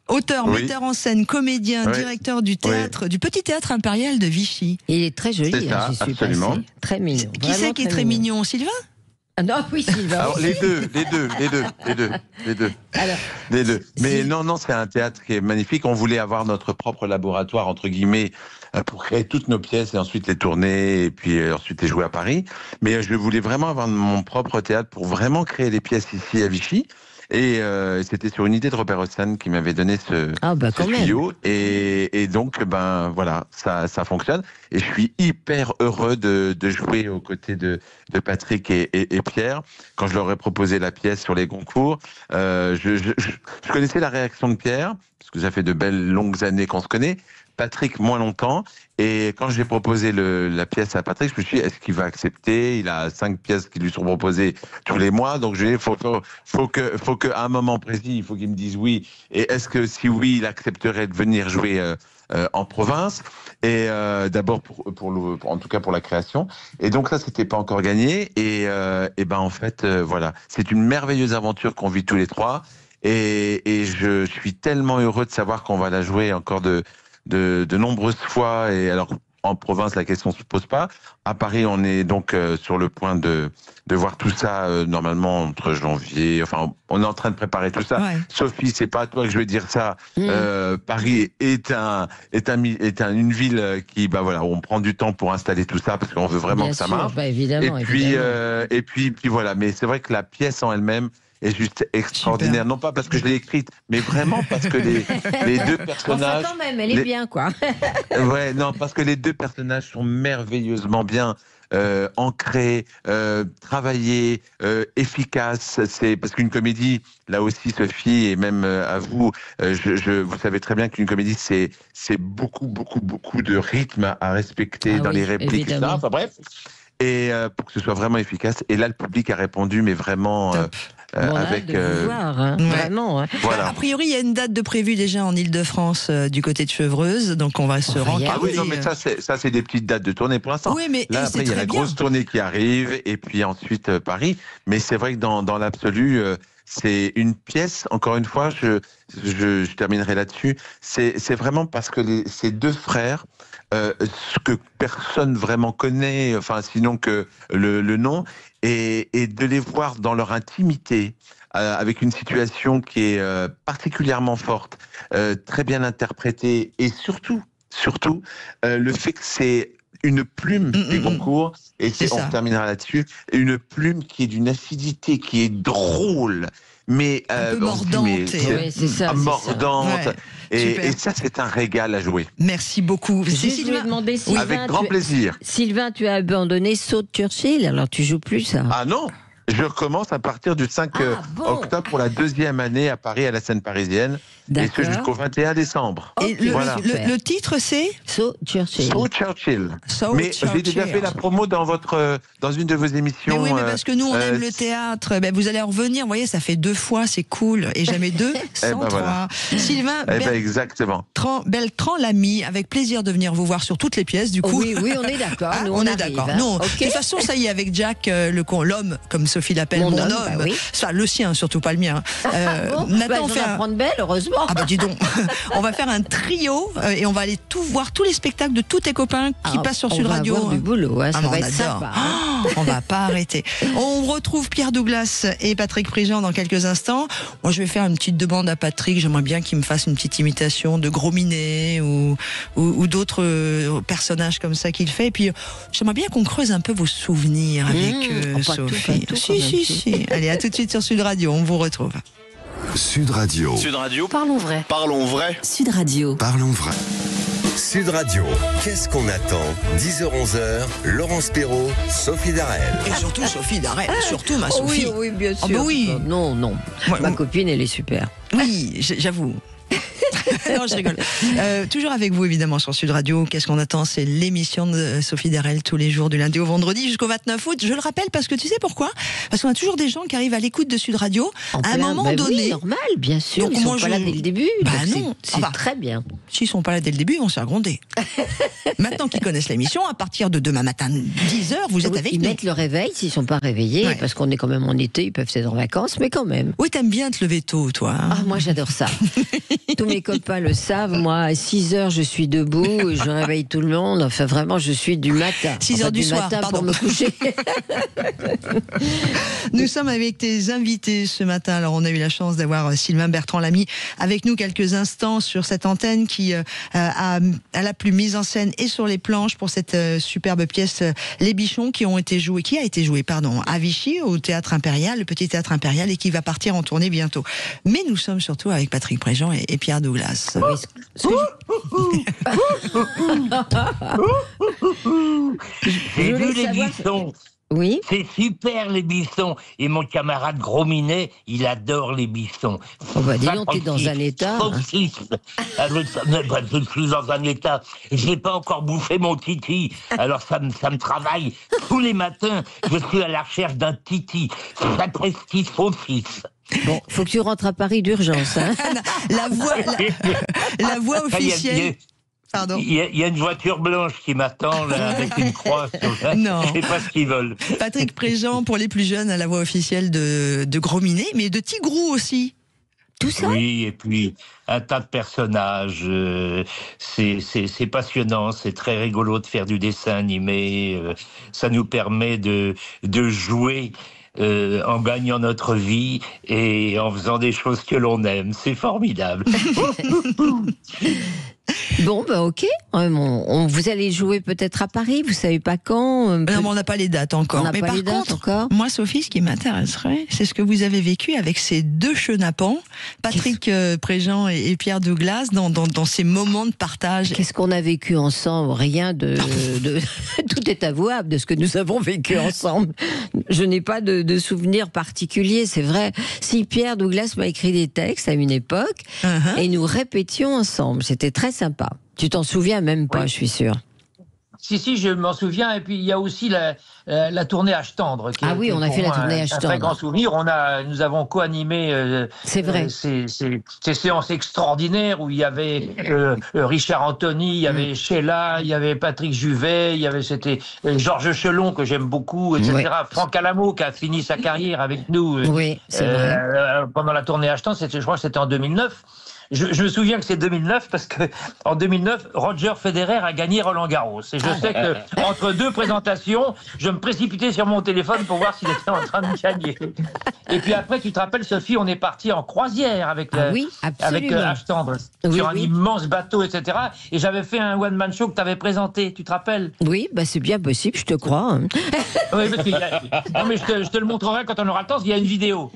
Auteur, metteur en scène, comédien, directeur du théâtre, du Petit Théâtre Impérial de Vichy. Il est très joli, c'est ça, j'y suis absolument. passée. Très mignon. Qui c'est qui est très mignon, Sylvain? Ah non, oui, Sylvain. Alors, les deux. Mais non, c'est un théâtre qui est magnifique. On voulait avoir notre propre laboratoire, entre guillemets, pour créer toutes nos pièces et ensuite les tourner et puis ensuite les jouer à Paris. Mais je voulais vraiment avoir mon propre théâtre pour vraiment créer les pièces ici à Vichy. Et c'était sur une idée de Robert Hossein qui m'avait donné ce tuyau. Et donc, voilà, ça fonctionne. Et je suis hyper heureux de jouer aux côtés de Patrick et Pierre. Quand je leur ai proposé la pièce sur les concours, je connaissais la réaction de Pierre, parce que ça fait de belles longues années qu'on se connaît. Patrick, moins longtemps. Et quand j'ai proposé la pièce à Patrick, je me suis dit, est-ce qu'il va accepter? Il a 5 pièces qui lui sont proposées tous les mois. Donc, je lui ai dit, faut qu'à un moment précis, il faut qu'il me dise oui. Et est-ce que si oui, il accepterait de venir jouer en province? Et d'abord, en tout cas pour la création. Et donc, ça, c'était pas encore gagné. Et en fait, voilà. C'est une merveilleuse aventure qu'on vit tous les 3. Et je suis tellement heureux de savoir qu'on va la jouer encore de nombreuses fois. Et alors, en province, la question ne se pose pas. À Paris, on est donc sur le point de voir tout ça normalement entre janvier. Enfin, on est en train de préparer tout ça. Ouais. Sophie, c'est pas à toi que je vais dire ça. Paris est une ville qui, voilà, on prend du temps pour installer tout ça parce qu'on veut vraiment bien que ça sûr, marche. Évidemment, et puis voilà. Mais c'est vrai que la pièce en elle-même est juste extraordinaire. Super. Non pas parce que je l'ai écrite, mais vraiment parce que les deux personnages... Enfin, quand même, elle est bien, quoi. Ouais, non, parce que les deux personnages sont merveilleusement bien ancrés, travaillés, efficaces. C'est parce qu'une comédie, là aussi, Sophie, et même à vous, vous savez très bien qu'une comédie, c'est beaucoup de rythme à respecter dans les répliques, etc. Enfin bref. Et pour que ce soit vraiment efficace. Et là, le public a répondu, mais vraiment... avec voir, hein. Vraiment. Hein. Voilà. A priori, il y a une date de prévue déjà en Île-de-France du côté de Chevreuse, donc on va se rendre. Ah oui, non, mais ça c'est des petites dates de tournée pour l'instant. Oui, mais là après il y a la grosse tournée qui arrive et puis ensuite Paris. Mais c'est vrai que dans l'absolu, c'est une pièce. Encore une fois, je terminerai là-dessus. C'est vraiment parce que ces deux frères, que personne vraiment connaît, enfin sinon que le nom, et de les voir dans leur intimité, avec une situation qui est particulièrement forte, très bien interprétée, et surtout, le fait que c'est une plume du concours, et on terminera là-dessus, une plume qui est d'une acidité, qui est drôle, mais un peu mordante. Oui, c'est ça. Mordante. Ouais, et ça, c'est un régal à jouer. Merci beaucoup. Sylvain, Sylvain, avec grand plaisir. Sylvain, tu as abandonné Saut de Churchill, alors tu joues plus ça. Ah non, je recommence à partir du 5 octobre pour la 2e année à Paris, à la scène parisienne. Et ce jusqu'au 21 décembre. Et le titre, c'est So Churchill. So Churchill. Mais j'ai déjà fait la promo dans une de vos émissions. Mais oui, mais parce que nous, on aime le théâtre. Ben, vous allez en revenir, vous voyez, ça fait 2 fois, c'est cool. Et jamais 2 sans 3. Voilà. Sylvain exactement. Bertrand Lamy, avec plaisir de venir vous voir sur toutes les pièces, du coup. Oui, on est d'accord. On est d'accord. Hein. De toute façon, ça y est, avec Jack, l'homme, comme Sophie l'appelle, mon homme. Bah oui. Ça, le sien, surtout pas le mien. Maintenant, on fait prendre belle, heureusement. Ah bah dis donc, on va faire un trio et on va aller voir tous les spectacles de tous tes copains qui passent sur Sud Radio. On va avoir du boulot, ça va être sympa. On va pas arrêter. On retrouve Pierre Douglas et Patrick Prigent dans quelques instants. Moi, je vais faire une petite demande à Patrick. J'aimerais bien qu'il me fasse une petite imitation de Gros Minet ou d'autres personnages comme ça qu'il fait. Et puis, j'aimerais bien qu'on creuse un peu vos souvenirs avec Sophie. Si. Allez, à tout de suite sur Sud Radio. On vous retrouve. Sud Radio. Sud Radio. Parlons vrai. Parlons vrai. Sud Radio. Parlons vrai. Sud Radio, qu'est-ce qu'on attend 10h-11h, Laurence Perrault, Sophie Darel. Et surtout Sophie Darel, surtout ma Sophie. Oui, bien sûr. Ah bah oui. Non. Ma copine, elle est super. Oui, j'avoue. Non, je rigole. Toujours avec vous, évidemment, sur Sud Radio. Qu'est-ce qu'on attend? C'est l'émission de Sophie Darel tous les jours, du lundi au vendredi jusqu'au 29 août. Je le rappelle parce que tu sais pourquoi? Parce qu'on a toujours des gens qui arrivent à l'écoute de Sud Radio à un moment donné. Oui, normal, bien sûr. Donc, ils sont pas là dès le début. Bah non. C'est très bien. S'ils sont pas là dès le début, ils vont se faire gronder. Maintenant qu'ils connaissent l'émission, à partir de demain matin 10h, vous êtes avec nous. Ils mettent le réveil s'ils sont pas réveillés, parce qu'on est quand même en été, ils peuvent être en vacances, mais quand même. Oui, t'aimes bien te lever tôt, toi. Ah, moi j'adore ça. Tous mes copains le savent. Moi, à 6h, je suis debout, je réveille tout le monde. Enfin, vraiment, je suis du matin. 6h du soir, matin pardon. pour me coucher. Nous sommes avec tes invités ce matin. Alors, on a eu la chance d'avoir Sylvain Bertrand Lamy avec nous quelques instants sur cette antenne qui a la plus mise en scène et sur les planches pour cette superbe pièce Les Bichons qui a été jouée à Vichy, au Théâtre Impérial, le Petit Théâtre Impérial, et qui va partir en tournée bientôt. Mais nous sommes surtout avec Patrick Prigent et Pierre Douglas. J'ai vu les Bichons. Oui. C'est super, les Bichons. Et mon camarade Gros Minet, il adore les Bichons. Oh bah dis donc, t'es dans un état. Je suis dans un état. Je n'ai pas encore bouffé mon titi. Alors ça me travaille. Tous les matins, je suis à la recherche d'un titi. Sapristi faux-fils. Bon, faut que tu rentres à Paris d'urgence. Hein. La voix officielle. Pardon. Il y a une voiture blanche qui m'attend là avec une croix sur la... Non. Je sais pas ce qu'ils veulent. Patrick Prigent, pour les plus jeunes, à la voix officielle de Gros Minet, mais de Tigrou aussi. Tout ça. Oui, et puis un tas de personnages. C'est passionnant, c'est très rigolo de faire du dessin animé. Ça nous permet de jouer. En gagnant notre vie et en faisant des choses que l'on aime. C'est formidable. Bon, bah ok. Vous allez jouer peut-être à Paris, vous savez pas quand Non, mais on n'a pas les dates encore. Mais par contre, moi, Sophie, ce qui m'intéresserait, c'est ce que vous avez vécu avec ces deux chenapans, Patrick Prigent et Pierre Douglas, dans ces moments de partage. Qu'est-ce qu'on a vécu ensemble? Rien de... Tout est avouable de ce que nous avons vécu ensemble. Je n'ai pas de souvenirs particuliers, c'est vrai. Si Pierre Douglas m'a écrit des textes à une époque, et nous répétions ensemble. C'était très sympa. Tu t'en souviens même pas, oui. Je suis sûre. Si, je m'en souviens. Et puis, il y a aussi la tournée Âge Tendre. Oui, on a fait la tournée Âge Tendre. Un très grand souvenir. Nous avons co-animé c'est vrai. Ces séances extraordinaires où il y avait Richard Anthony, il y avait Sheila, il y avait Patrick Juvet, il y avait Georges Chelon, que j'aime beaucoup, etc. Oui. Franck Alamo, qui a fini sa carrière avec nous oui, c'est vrai. Pendant la tournée Âge Tendre. Je crois que c'était en 2009. Je me souviens que c'est 2009 parce que en 2009, Roger Federer a gagné Roland-Garros. Et je sais que entre deux présentations, je me précipitais sur mon téléphone pour voir s'il était en train de gagner. Et puis après, tu te rappelles, Sophie, on est parti en croisière avec H. Tendre sur un immense bateau, etc. Et j'avais fait un one-man show que tu avais présenté. Tu te rappelles? Oui, bah c'est bien possible, je te crois. Hein. Oui, parce que non, mais je te le montrerai quand on aura le temps. Il y a une vidéo.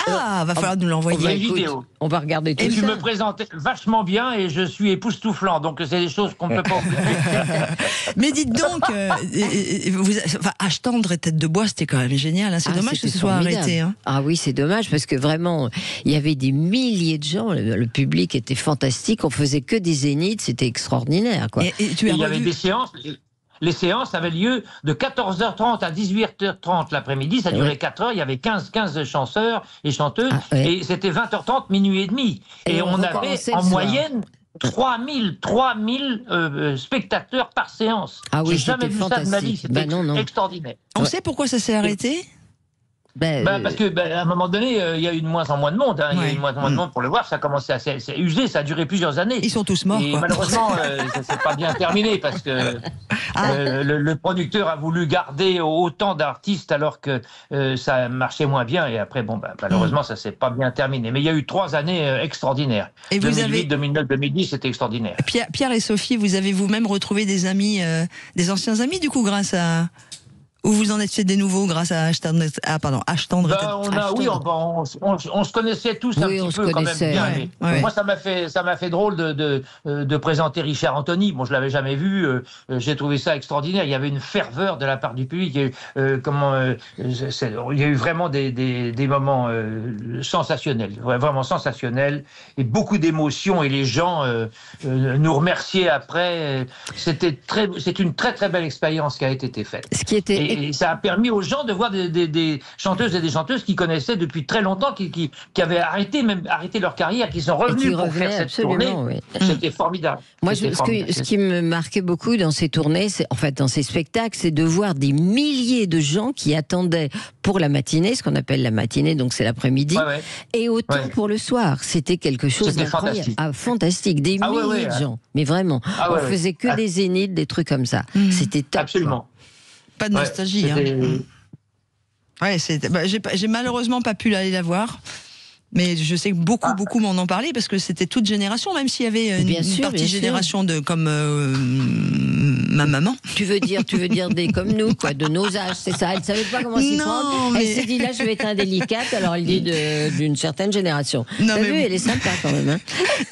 Ah, va falloir nous l'envoyer. Il y a une vidéo. On va regarder tout ça. Et tu me présentais vachement bien et je suis époustouflant. Donc c'est des choses qu'on ne peut pas oublier. Mais dites donc, H. Tendre et Tête de Bois, c'était quand même génial. Hein. C'est dommage que ce soit arrêté. Hein. Ah oui, c'est dommage parce que vraiment, il y avait des milliers de gens. Le public était fantastique. On faisait que des zéniths. C'était extraordinaire. Quoi. Il y avait des séances. Les séances avaient lieu de 14h30 à 18h30 l'après-midi. Ça durait 4 heures. Il y avait 15 chanteurs et chanteuses. Et c'était 20h30, minuit et demi. Et on avait en moyenne 3000 spectateurs par séance. Ah oui, j'ai jamais vu ça de ma vie. C'était extraordinaire. On sait pourquoi ça s'est arrêté? Parce que à un moment donné, il y a eu de moins en moins de monde. Hein. Il y a eu de moins en moins de monde pour le voir. Ça a commencé à s'user. Ça a duré plusieurs années. Ils sont tous morts. Et malheureusement, ça s'est pas bien terminé parce que le producteur a voulu garder autant d'artistes alors que ça marchait moins bien. Et après, malheureusement, ça s'est pas bien terminé. Mais il y a eu 3 années extraordinaires. Et 2008, 2009, 2010, c'était extraordinaire. Pierre et Sophie, vous avez vous-même retrouvé des amis, des anciens amis, du coup, grâce à... Ou vous en êtes fait des nouveaux grâce à H. Tendre on se connaissait tous un petit peu quand même bien. Moi, ça m'a fait drôle de présenter Richard Anthony. Bon, je l'avais jamais vu. J'ai trouvé ça extraordinaire. Il y avait une ferveur de la part du public. Il y a eu vraiment des moments sensationnels, vraiment sensationnels, et beaucoup d'émotions. Et les gens nous remerciaient après. C'est une très très belle expérience qui a été faite. Et ça a permis aux gens de voir des chanteuses et des chanteuses qui connaissaient depuis très longtemps, qui avaient arrêté leur carrière, qui sont revenus pour faire cette tournée. Oui. C'était formidable. Moi, ce qui me marquait beaucoup dans ces tournées, dans ces spectacles, c'est de voir des milliers de gens qui attendaient pour la matinée, ce qu'on appelle la matinée, donc c'est l'après-midi, et autant pour le soir. C'était quelque chose d'incroyable. Fantastique. Des milliers de gens. Mais vraiment, on faisait que des zéniths, des trucs comme ça. C'était top. Absolument. Pas de nostalgie. J'ai malheureusement pas pu aller la voir. Mais je sais que beaucoup m'en ont parlé parce que c'était toute génération, même s'il y avait une partie génération comme ma maman. Tu veux dire comme nous, quoi, de nos âges, c'est ça. Elle ne savait pas comment s'y prendre. Elle s'est dit là, je vais être indélicate. Alors elle dit d'une certaine génération. T'as vu, elle est sympa quand même. Hein.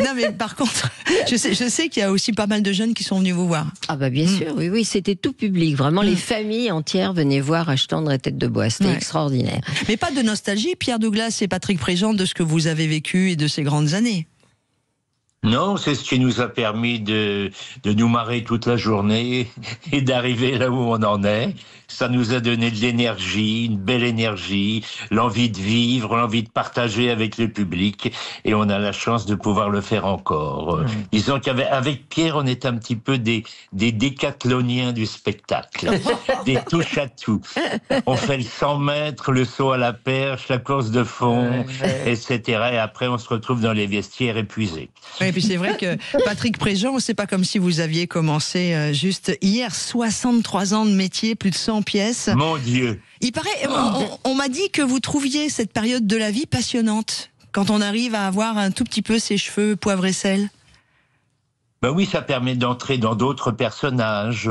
Non, mais par contre, je sais qu'il y a aussi pas mal de jeunes qui sont venus vous voir. Ah bah bien sûr, oui, c'était tout public. Vraiment, les familles entières venaient voir H. Tendre et Tête de Bois. C'était extraordinaire. Mais pas de nostalgie, Pierre Douglas et Patrick Préjean, de ce que vous avez vécu et de ces grandes années. Non, c'est ce qui nous a permis de nous marrer toute la journée et d'arriver là où on en est. Ça nous a donné de l'énergie, une belle énergie, l'envie de vivre, l'envie de partager avec le public, et on a la chance de pouvoir le faire encore. Disons qu'avec Pierre, on est un petit peu des décathloniens du spectacle, des touches à tout. On fait le 100 mètres, le saut à la perche, la course de fond, etc. Et après, on se retrouve dans les vestiaires épuisés. Et puis c'est vrai que Patrick Préjean, c'est pas comme si vous aviez commencé juste hier, 63 ans de métier, plus de 100 pièces. Mon Dieu. Il paraît, on m'a dit que vous trouviez cette période de la vie passionnante, quand on arrive à avoir un tout petit peu ses cheveux poivre et sel. Ben oui, ça permet d'entrer dans d'autres personnages.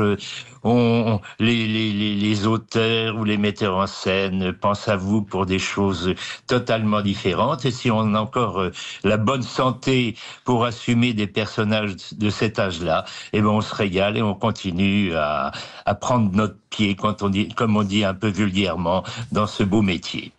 Les auteurs ou les metteurs en scène pensent à vous pour des choses totalement différentes. Et si on a encore la bonne santé pour assumer des personnages de cet âge-là, eh ben on se régale et on continue à prendre notre pied, comme on dit un peu vulgairement, dans ce beau métier.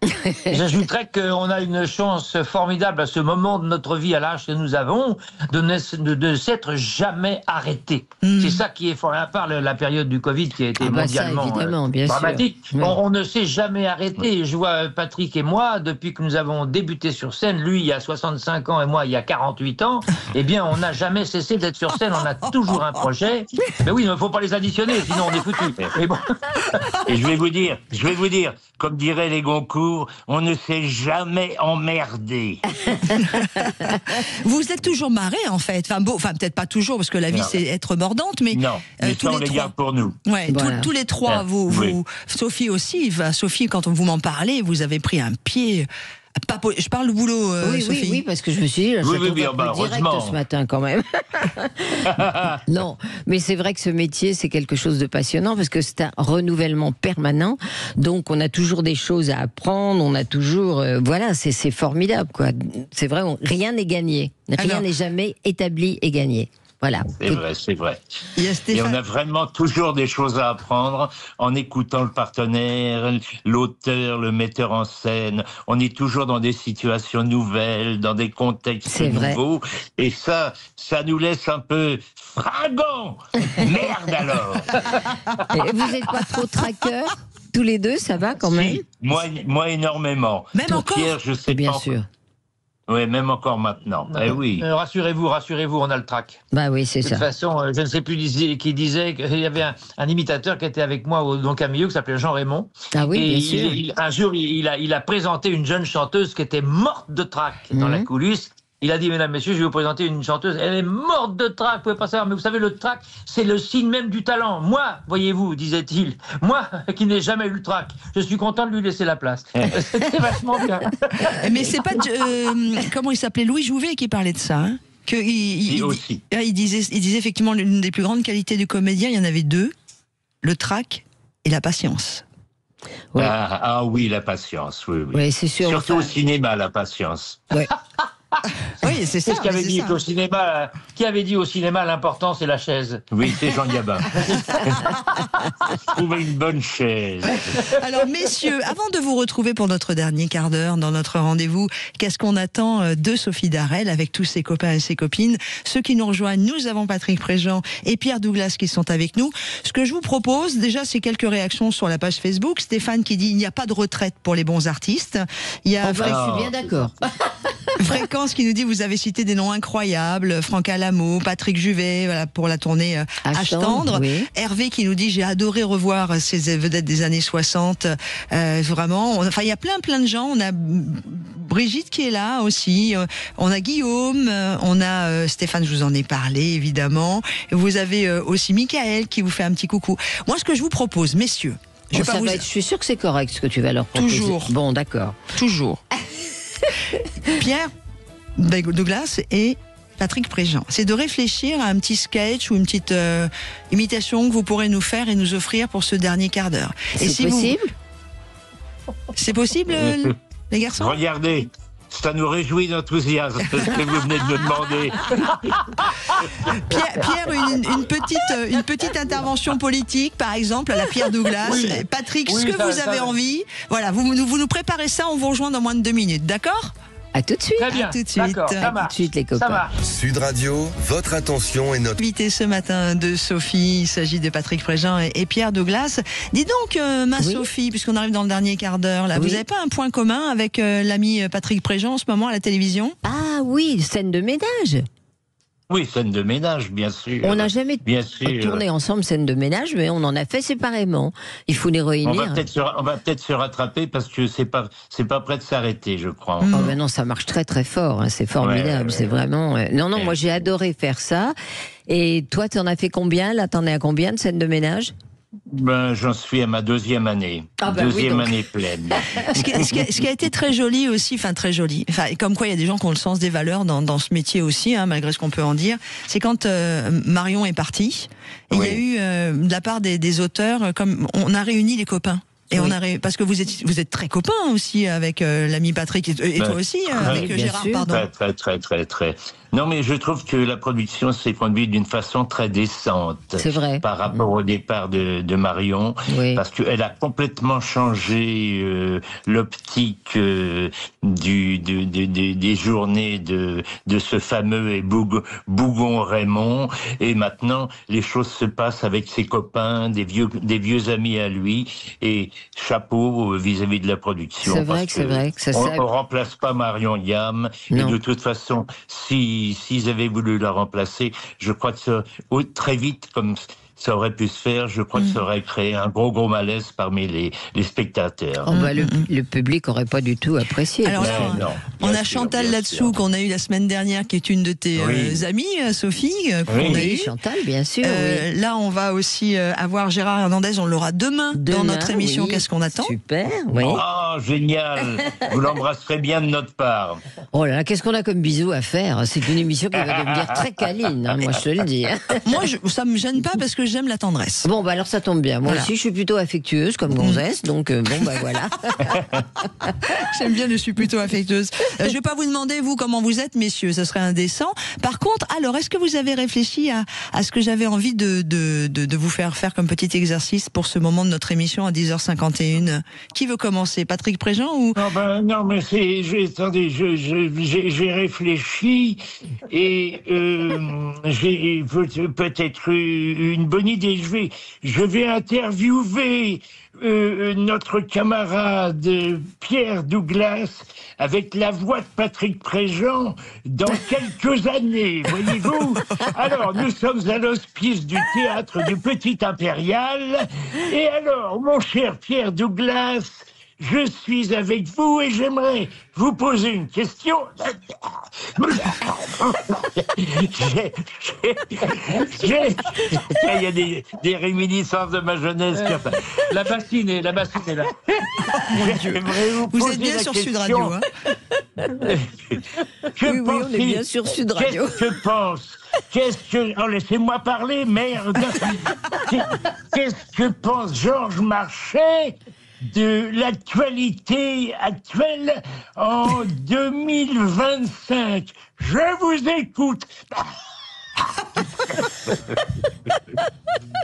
J'ajouterais qu'on a une chance formidable à ce moment de notre vie, à l'âge que nous avons, de s'être jamais arrêté. C'est ça qui est fort, à part la période du Covid qui a été mondialement dramatique. On ne s'est jamais arrêté. Je vois Patrick et moi, depuis que nous avons débuté sur scène, lui il y a 65 ans et moi il y a 48 ans, eh bien on n'a jamais cessé d'être sur scène, on a toujours un projet. Mais oui, il ne faut pas les additionner, sinon on est foutus. Mais bon. Et je vais vous dire, comme diraient les Goncourt, on ne s'est jamais emmerdé. Vous êtes toujours marrés, en fait. Enfin, peut-être pas toujours, parce que la vie, c'est être mordante, mais... Non, mais ça, on les garde pour nous. Ouais, voilà. Tous les trois, vous, Sophie aussi, Sophie, quand vous m'en parlez, vous avez pris un pied... Je parle le boulot, Sophie. Oui, parce que je me suis dit, là, direct ce matin quand même. Non, mais c'est vrai que ce métier, c'est quelque chose de passionnant parce que c'est un renouvellement permanent. Donc, on a toujours des choses à apprendre, on a toujours... voilà, c'est formidable, quoi. C'est vrai, rien n'est gagné. Rien n'est jamais établi et gagné. Voilà. C'est vrai. Et on a vraiment toujours des choses à apprendre en écoutant le partenaire, l'auteur, le metteur en scène. On est toujours dans des situations nouvelles, dans des contextes nouveaux. Et ça nous laisse un peu fringants. Merde alors. Et vous n'êtes pas trop traqueurs tous les deux, ça va quand même? Moi énormément. Même encore Pierre, je sais bien pas. Sûr. Oui, même encore maintenant. Oui. Rassurez-vous, on a le trac. Bah oui, c'est ça. De toute façon, je ne sais plus qui disait qu'il y avait un imitateur qui était avec moi au Camillou qui s'appelait Jean Raymond. Ah oui, et bien sûr. Un jour, il a présenté une jeune chanteuse qui était morte de trac dans la coulisse. Il a dit, mesdames, messieurs, je vais vous présenter une chanteuse. Elle est morte de trac, vous pouvez pas savoir. Mais vous savez, le trac, c'est le signe même du talent. Moi, voyez-vous, disait-il, moi, qui n'ai jamais eu le trac, je suis content de lui laisser la place. C'était vachement bien. Mais c'est pas... comment il s'appelait? Louis Jouvet qui parlait de ça, hein, il disait effectivement l'une des plus grandes qualités du comédien, il y en avait deux, le trac et la patience. Ouais. Ah oui, la patience, oui. Oui, c'est sûr. Surtout au cinéma, la patience. Ouais. Oui, c'est ça. Qui avait dit au cinéma l'important c'est la chaise? Oui, c'est Jean Gabin. Trouver une bonne chaise. Alors messieurs, avant de vous retrouver pour notre dernier quart d'heure dans notre rendez-vous, qu'est-ce qu'on attend de Sophie Darel avec tous ses copains et ses copines? Ceux qui nous rejoignent, nous avons Patrick Préjean et Pierre Douglas qui sont avec nous. Ce que je vous propose, déjà, c'est quelques réactions sur la page Facebook. Stéphane qui dit il n'y a pas de retraite pour les bons artistes. Il y a je suis bien d'accord. Fréquence qui nous dit vous avez cité des noms incroyables, Franck Alamo, Patrick Juvet, voilà, pour la tournée H-Tendre. Oui. Hervé qui nous dit j'ai adoré revoir ces vedettes des années 60. Vraiment, enfin il y a plein de gens. On a Brigitte qui est là aussi. On a Guillaume, on a Stéphane, je vous en ai parlé évidemment. Vous avez aussi Michael qui vous fait un petit coucou. Moi ce que je vous propose, messieurs, je suis sûr que c'est correct ce que tu vas leur proposer. Toujours. Bon, d'accord. Toujours. Pierre Douglas et Patrick Préjean, c'est de réfléchir à un petit sketch ou une petite imitation que vous pourrez nous faire et nous offrir pour ce dernier quart d'heure. C'est possible ? C'est possible, les garçons ? Regardez, ça nous réjouit d'enthousiasme ce que vous venez de me demander. Pierre, une petite intervention politique, par exemple, à la Pierre Douglas. Oui. Patrick, ce que vous avez envie, voilà, vous nous préparez ça, on vous rejoint dans moins de 2 minutes, d'accord ? À tout de suite. Très bien. À tout de suite. À tout de suite, les copains. Sud Radio, votre attention est notre invité ce matin de Sophie. Il s'agit de Patrick Préjean et Pierre Douglas. Dis donc, Sophie, puisqu'on arrive dans le dernier quart d'heure, là, vous n'avez pas un point commun avec l'ami Patrick Préjean en ce moment à la télévision ? Ah oui, scène de ménage. Oui, scène de ménage, bien sûr. On n'a jamais tourné ensemble scène de ménage, mais on en a fait séparément. Il faut les réunir. On va peut-être se rattraper parce que c'est pas prêt de s'arrêter, je crois. Oh ben non, ça marche très très fort. Hein, c'est formidable. C'est vraiment. Non, moi j'ai adoré faire ça. Et toi, tu en as fait combien ? Là, t'en es à combien de scènes de ménage ? Ben, j'en suis à ma 2e année. Deuxième année pleine. Ce qui a été très joli aussi, enfin très joli, enfin, comme quoi il y a des gens qui ont le sens des valeurs dans ce métier aussi, hein, malgré ce qu'on peut en dire, c'est quand Marion est partie, et il y a eu de la part des auteurs, comme on a réuni les copains. Et parce que vous êtes très copains aussi avec l'ami Patrick et toi aussi avec Gérard, sûr. Pardon. Très. Non, mais je trouve que la production s'est conduite d'une façon très décente. C'est vrai. Par rapport au départ de Marion, parce qu'elle a complètement changé l'optique des journées de ce fameux Bougon Raymond. Et maintenant, les choses se passent avec ses copains, des vieux amis à lui. Et chapeau vis-à-vis de la production. C'est vrai que ça on remplace pas Marion Yam. Et de toute façon, s'ils avaient voulu la remplacer, je crois que très vite, comme ça aurait pu se faire. Je crois que ça aurait créé un gros malaise parmi les spectateurs. Oh bah, le public n'aurait pas du tout apprécié. Alors là, on a Chantal là-dessous qu'on a eu la semaine dernière, qui est une de tes amies, Sophie. Oui, Chantal, bien sûr. Oui. Là, on va aussi avoir Gérard Hernandez. On l'aura demain dans notre émission. Qu'est-ce qu'on attend? Super. Oui. Oh, génial. Vous l'embrasserez bien de notre part. Oh là là, qu'est-ce qu'on a comme bisous à faire? C'est une émission qui va devenir très câline, hein, moi je te le dis. Moi, ça me gêne pas parce que j'aime la tendresse. Bon, bah alors ça tombe bien. Moi aussi, je suis plutôt affectueuse comme gonzesse, donc bon, bah voilà. J'aime bien, je suis plutôt affectueuse. Je vais pas vous demander, vous, comment vous êtes, messieurs, ça serait indécent. Par contre, alors, est-ce que vous avez réfléchi à ce que j'avais envie de vous faire comme petit exercice pour ce moment de notre émission à 10h51? Qui veut commencer? Patrick Préjean ou... Non, mais attendez, j'ai réfléchi et j'ai peut-être une bonne idée. Je vais interviewer notre camarade Pierre Douglas avec la voix de Patrick Préjean dans quelques années, voyez-vous. Alors, nous sommes à l'hospice du théâtre du Petit Impérial. Et alors, mon cher Pierre Douglas, je suis avec vous et j'aimerais vous poser une question. Il y a des réminiscences de ma jeunesse. La bassine est là. Mon Dieu. Vous êtes bien sur Sud Radio, hein? Oui, on est bien sur Sud Radio. Qu'est-ce que... Oh, laissez-moi parler, merde. Qu'est-ce que pense Georges Marchais de l'actualité actuelle en 2025? Je vous écoute.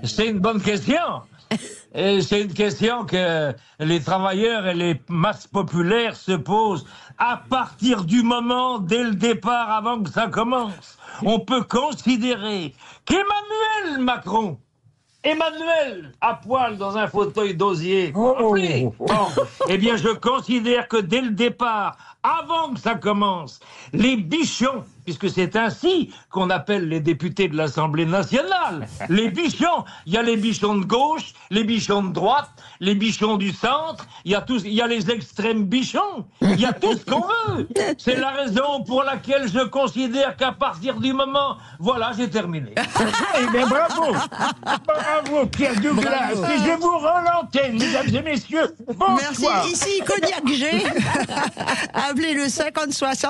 C'est une bonne question. Et c'est une question que les travailleurs et les masses populaires se posent à partir du moment, dès le départ, avant que ça commence. On peut considérer qu'Emmanuel Macron, à poil dans un fauteuil d'osier, eh bien je considère que dès le départ, avant que ça commence, les bichons, puisque c'est ainsi qu'on appelle les députés de l'Assemblée nationale, les bichons, il y a les bichons de gauche, les bichons de droite, les bichons du centre, il y a les extrêmes bichons, il y a tout ce qu'on veut. C'est la raison pour laquelle je considère qu'à partir du moment... Voilà, j'ai terminé. Eh bien, bravo, Pierre Douglas. Et je vous rends l'antenne, mesdames et messieurs. Bonsoir. Merci. Ici, Cognac G. Appelez le 50-60.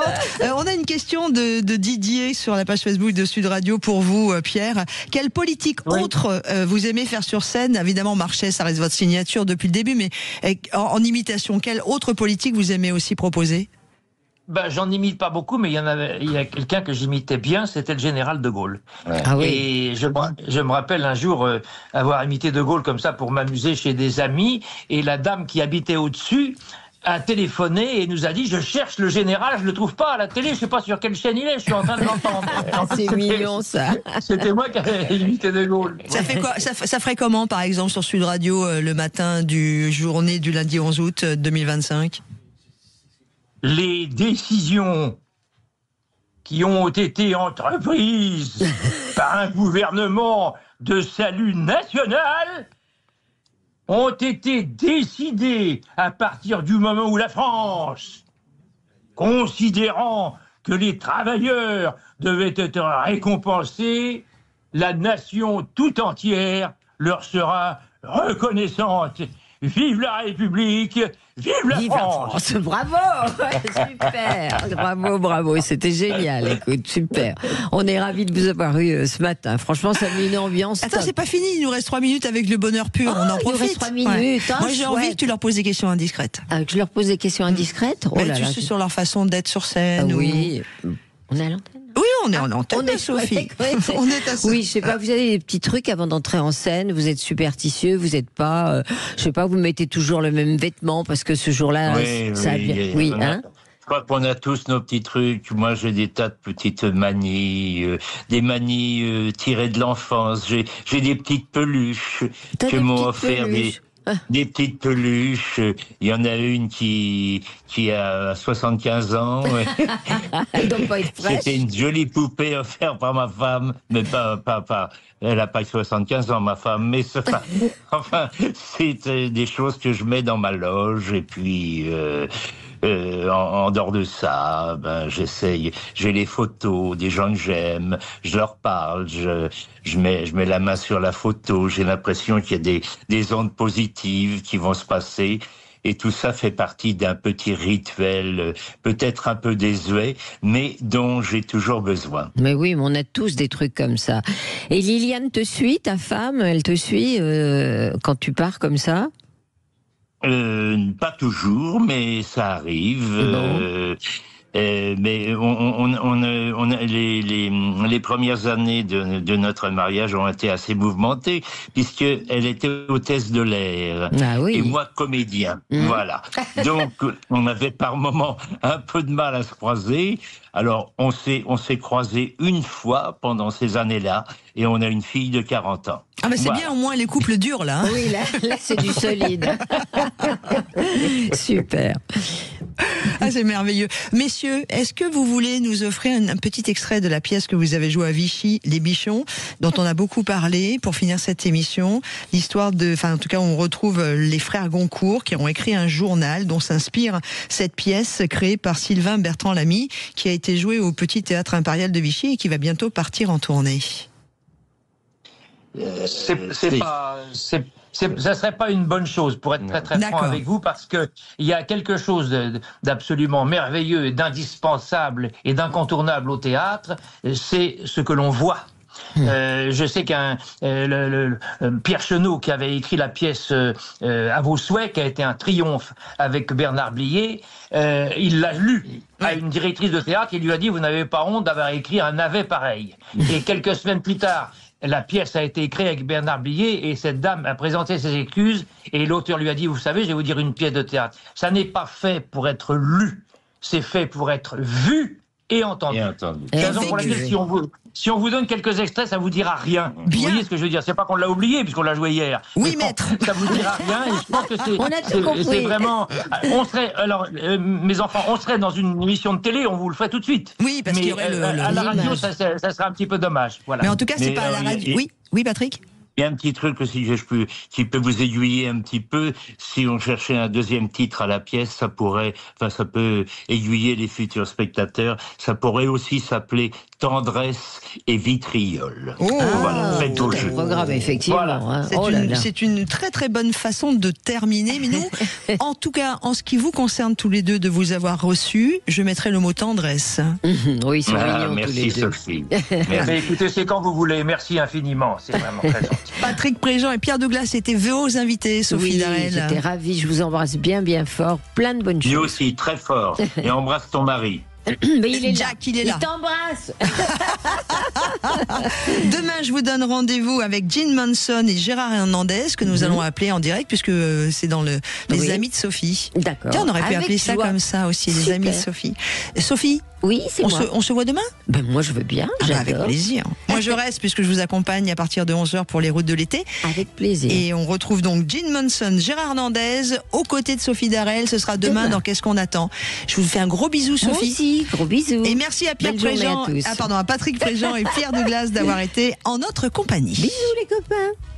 On a une question de Didier sur la page Facebook de Sud Radio pour vous, Pierre. Quelle politique autre vous aimez faire sur scène? Évidemment, Marchais, ça reste votre signature depuis le début, mais en imitation, quelle autre politique vous aimez aussi proposer? J'en imite pas beaucoup, mais il y a quelqu'un que j'imitais bien, c'était le général de Gaulle. Ah oui. Et je me rappelle un jour avoir imité de Gaulle comme ça pour m'amuser chez des amis, et la dame qui habitait au-dessus a téléphoné et nous a dit: je cherche le général, je le trouve pas à la télé, je sais pas sur quelle chaîne il est, je suis en train de l'entendre. C'est mignon ça. C'était moi qui avais imité de Gaulle. Ça fait quoi, ça ferait comment par exemple sur Sud Radio le matin du journée du lundi 11 août 2025? Les décisions qui ont été entreprises par un gouvernement de salut national ont été décidées à partir du moment où la France, considérant que les travailleurs devaient être récompensés, la nation tout entière leur sera reconnaissante. Vive la République, vive la France. Bravo, super, bravo, c'était génial, écoute, super. On est ravis de vous avoir eu ce matin, franchement ça met une ambiance. Attends, c'est pas fini, il nous reste 3 minutes avec le bonheur pur, on en profite. Il nous reste 3 minutes, Moi j'ai envie que tu leur poses des questions indiscrètes. Que je leur pose des questions indiscrètes? Tu sais, sur leur façon d'être sur scène. Oui, on est à l'antenne. Oui, on est en antenne, Sophie. On est à oui, je sais pas, vous avez des petits trucs avant d'entrer en scène, vous êtes superstitieux, vous êtes pas, je sais pas, vous mettez toujours le même vêtement parce que ce jour-là, ça a bien... Oui, hein? Je crois qu'on a tous nos petits trucs. Moi, j'ai des tas de petites manies, des manies tirées de l'enfance. J'ai des petites peluches que m'ont offert des petites peluches. Il y en a une qui a 75 ans. Elle doit pas être fraîche. C'était une jolie poupée offerte par ma femme, mais pas. Elle n'a pas 75 ans, ma femme, mais enfin, c'est des choses que je mets dans ma loge, et puis en dehors de ça, j'essaye. J'ai les photos des gens que j'aime, je leur parle, je mets la main sur la photo, j'ai l'impression qu'il y a des ondes positives qui vont se passer. Et tout ça fait partie d'un petit rituel, peut-être un peu désuet, mais dont j'ai toujours besoin. Mais oui, mais on a tous des trucs comme ça. Et Liliane te suit, ta femme, elle te suit quand tu pars comme ça ? Pas toujours, mais ça arrive. Mais les premières années de notre mariage ont été assez mouvementées, puisqu'elle était hôtesse de l'air, et moi comédien. Voilà. Donc on avait par moments un peu de mal à se croiser. Alors on s'est croisés une fois pendant ces années-là, et on a une fille de 40 ans. Ah mais c'est bien, au moins les couples durent là. Oui, là c'est du solide. Super. Ah, c'est merveilleux. Messieurs, est-ce que vous voulez nous offrir un petit extrait de la pièce que vous avez jouée à Vichy, Les Bichons, dont on a beaucoup parlé pour finir cette émission? L'histoire en tout cas, on retrouve les frères Goncourt qui ont écrit un journal dont s'inspire cette pièce créée par Sylvain Bertrand-Lamy, qui a été jouée au Petit Théâtre Impérial de Vichy et qui va bientôt partir en tournée. Ça serait pas une bonne chose, pour être très très franc avec vous, parce que il y a quelque chose d'absolument merveilleux, d'indispensable et d'incontournable au théâtre, c'est ce que l'on voit. Je sais qu'un Pierre Chenot, qui avait écrit la pièce À vos souhaits, qui a été un triomphe avec Bernard Blier, il l'a lu à une directrice de théâtre, qui lui a dit: vous n'avez pas honte d'avoir écrit un navet pareil. Et quelques semaines plus tard, la pièce a été écrite avec Bernard Blier, et cette dame a présenté ses excuses, et l'auteur lui a dit: vous savez, je vais vous dire une pièce de théâtre, ça n'est pas fait pour être lu, c'est fait pour être vu et entendu. C'est la raison pour laquelle, si on vous donne quelques extraits, ça vous dira rien. Bien. Vous voyez ce que je veux dire? C'est pas qu'on l'a oublié, puisqu'on l'a joué hier. Oui, maître. Ça vous dira rien, et je pense que c'est vraiment... mes enfants, on serait dans une émission de télé, on vous le ferait tout de suite. Oui, parce qu'il y aurait à la radio, ça serait un petit peu dommage. Voilà. Mais en tout cas, c'est pas à la radio. Oui, Patrick? Il y a un petit truc aussi qui peut vous aiguiller un petit peu. Si on cherchait un deuxième titre à la pièce, ça peut aiguiller les futurs spectateurs. Ça pourrait aussi s'appeler Tendresse et Vitriol. Voilà, faites au jeu. Programme, effectivement. Voilà. C'est une très très bonne façon de terminer. Mais nous, en tout cas, en ce qui vous concerne tous les deux, de vous avoir reçus, je mettrai le mot tendresse. Oui, c'est mignon. Merci Sophie. Mais écoutez, c'est quand vous voulez. Merci infiniment. C'est vraiment très gentil. Patrick Préjean et Pierre Douglas étaient vos invités, Sophie Darel. J'étais ravie, je vous embrasse bien fort, plein de bonnes choses. Lui aussi, très fort. Et embrasse ton mari. Mais il est Jack, il est là. Il t'embrasse. Demain, je vous donne rendez-vous avec Gene Manson et Gérard Hernandez, que nous allons appeler en direct, puisque c'est dans les amis de Sophie. D'accord. Tiens, on aurait pu appeler ça comme ça aussi, les amis de Sophie. Sophie? Oui, c'est moi. On se voit demain? Moi, je veux bien. Avec plaisir. Moi, je reste, puisque je vous accompagne à partir de 11h pour les routes de l'été. Avec plaisir. Et on retrouve donc Gene Manson, Gérard Hernandez, aux côtés de Sophie Darel. Ce sera demain dans Qu'est-ce qu'on attend. Je vous fais un gros bisou, Sophie. Moi aussi, gros bisous. Et merci à Pierre Préjean, à Patrick Préjean et Pierre Douglas d'avoir été en notre compagnie. Bisous, les copains.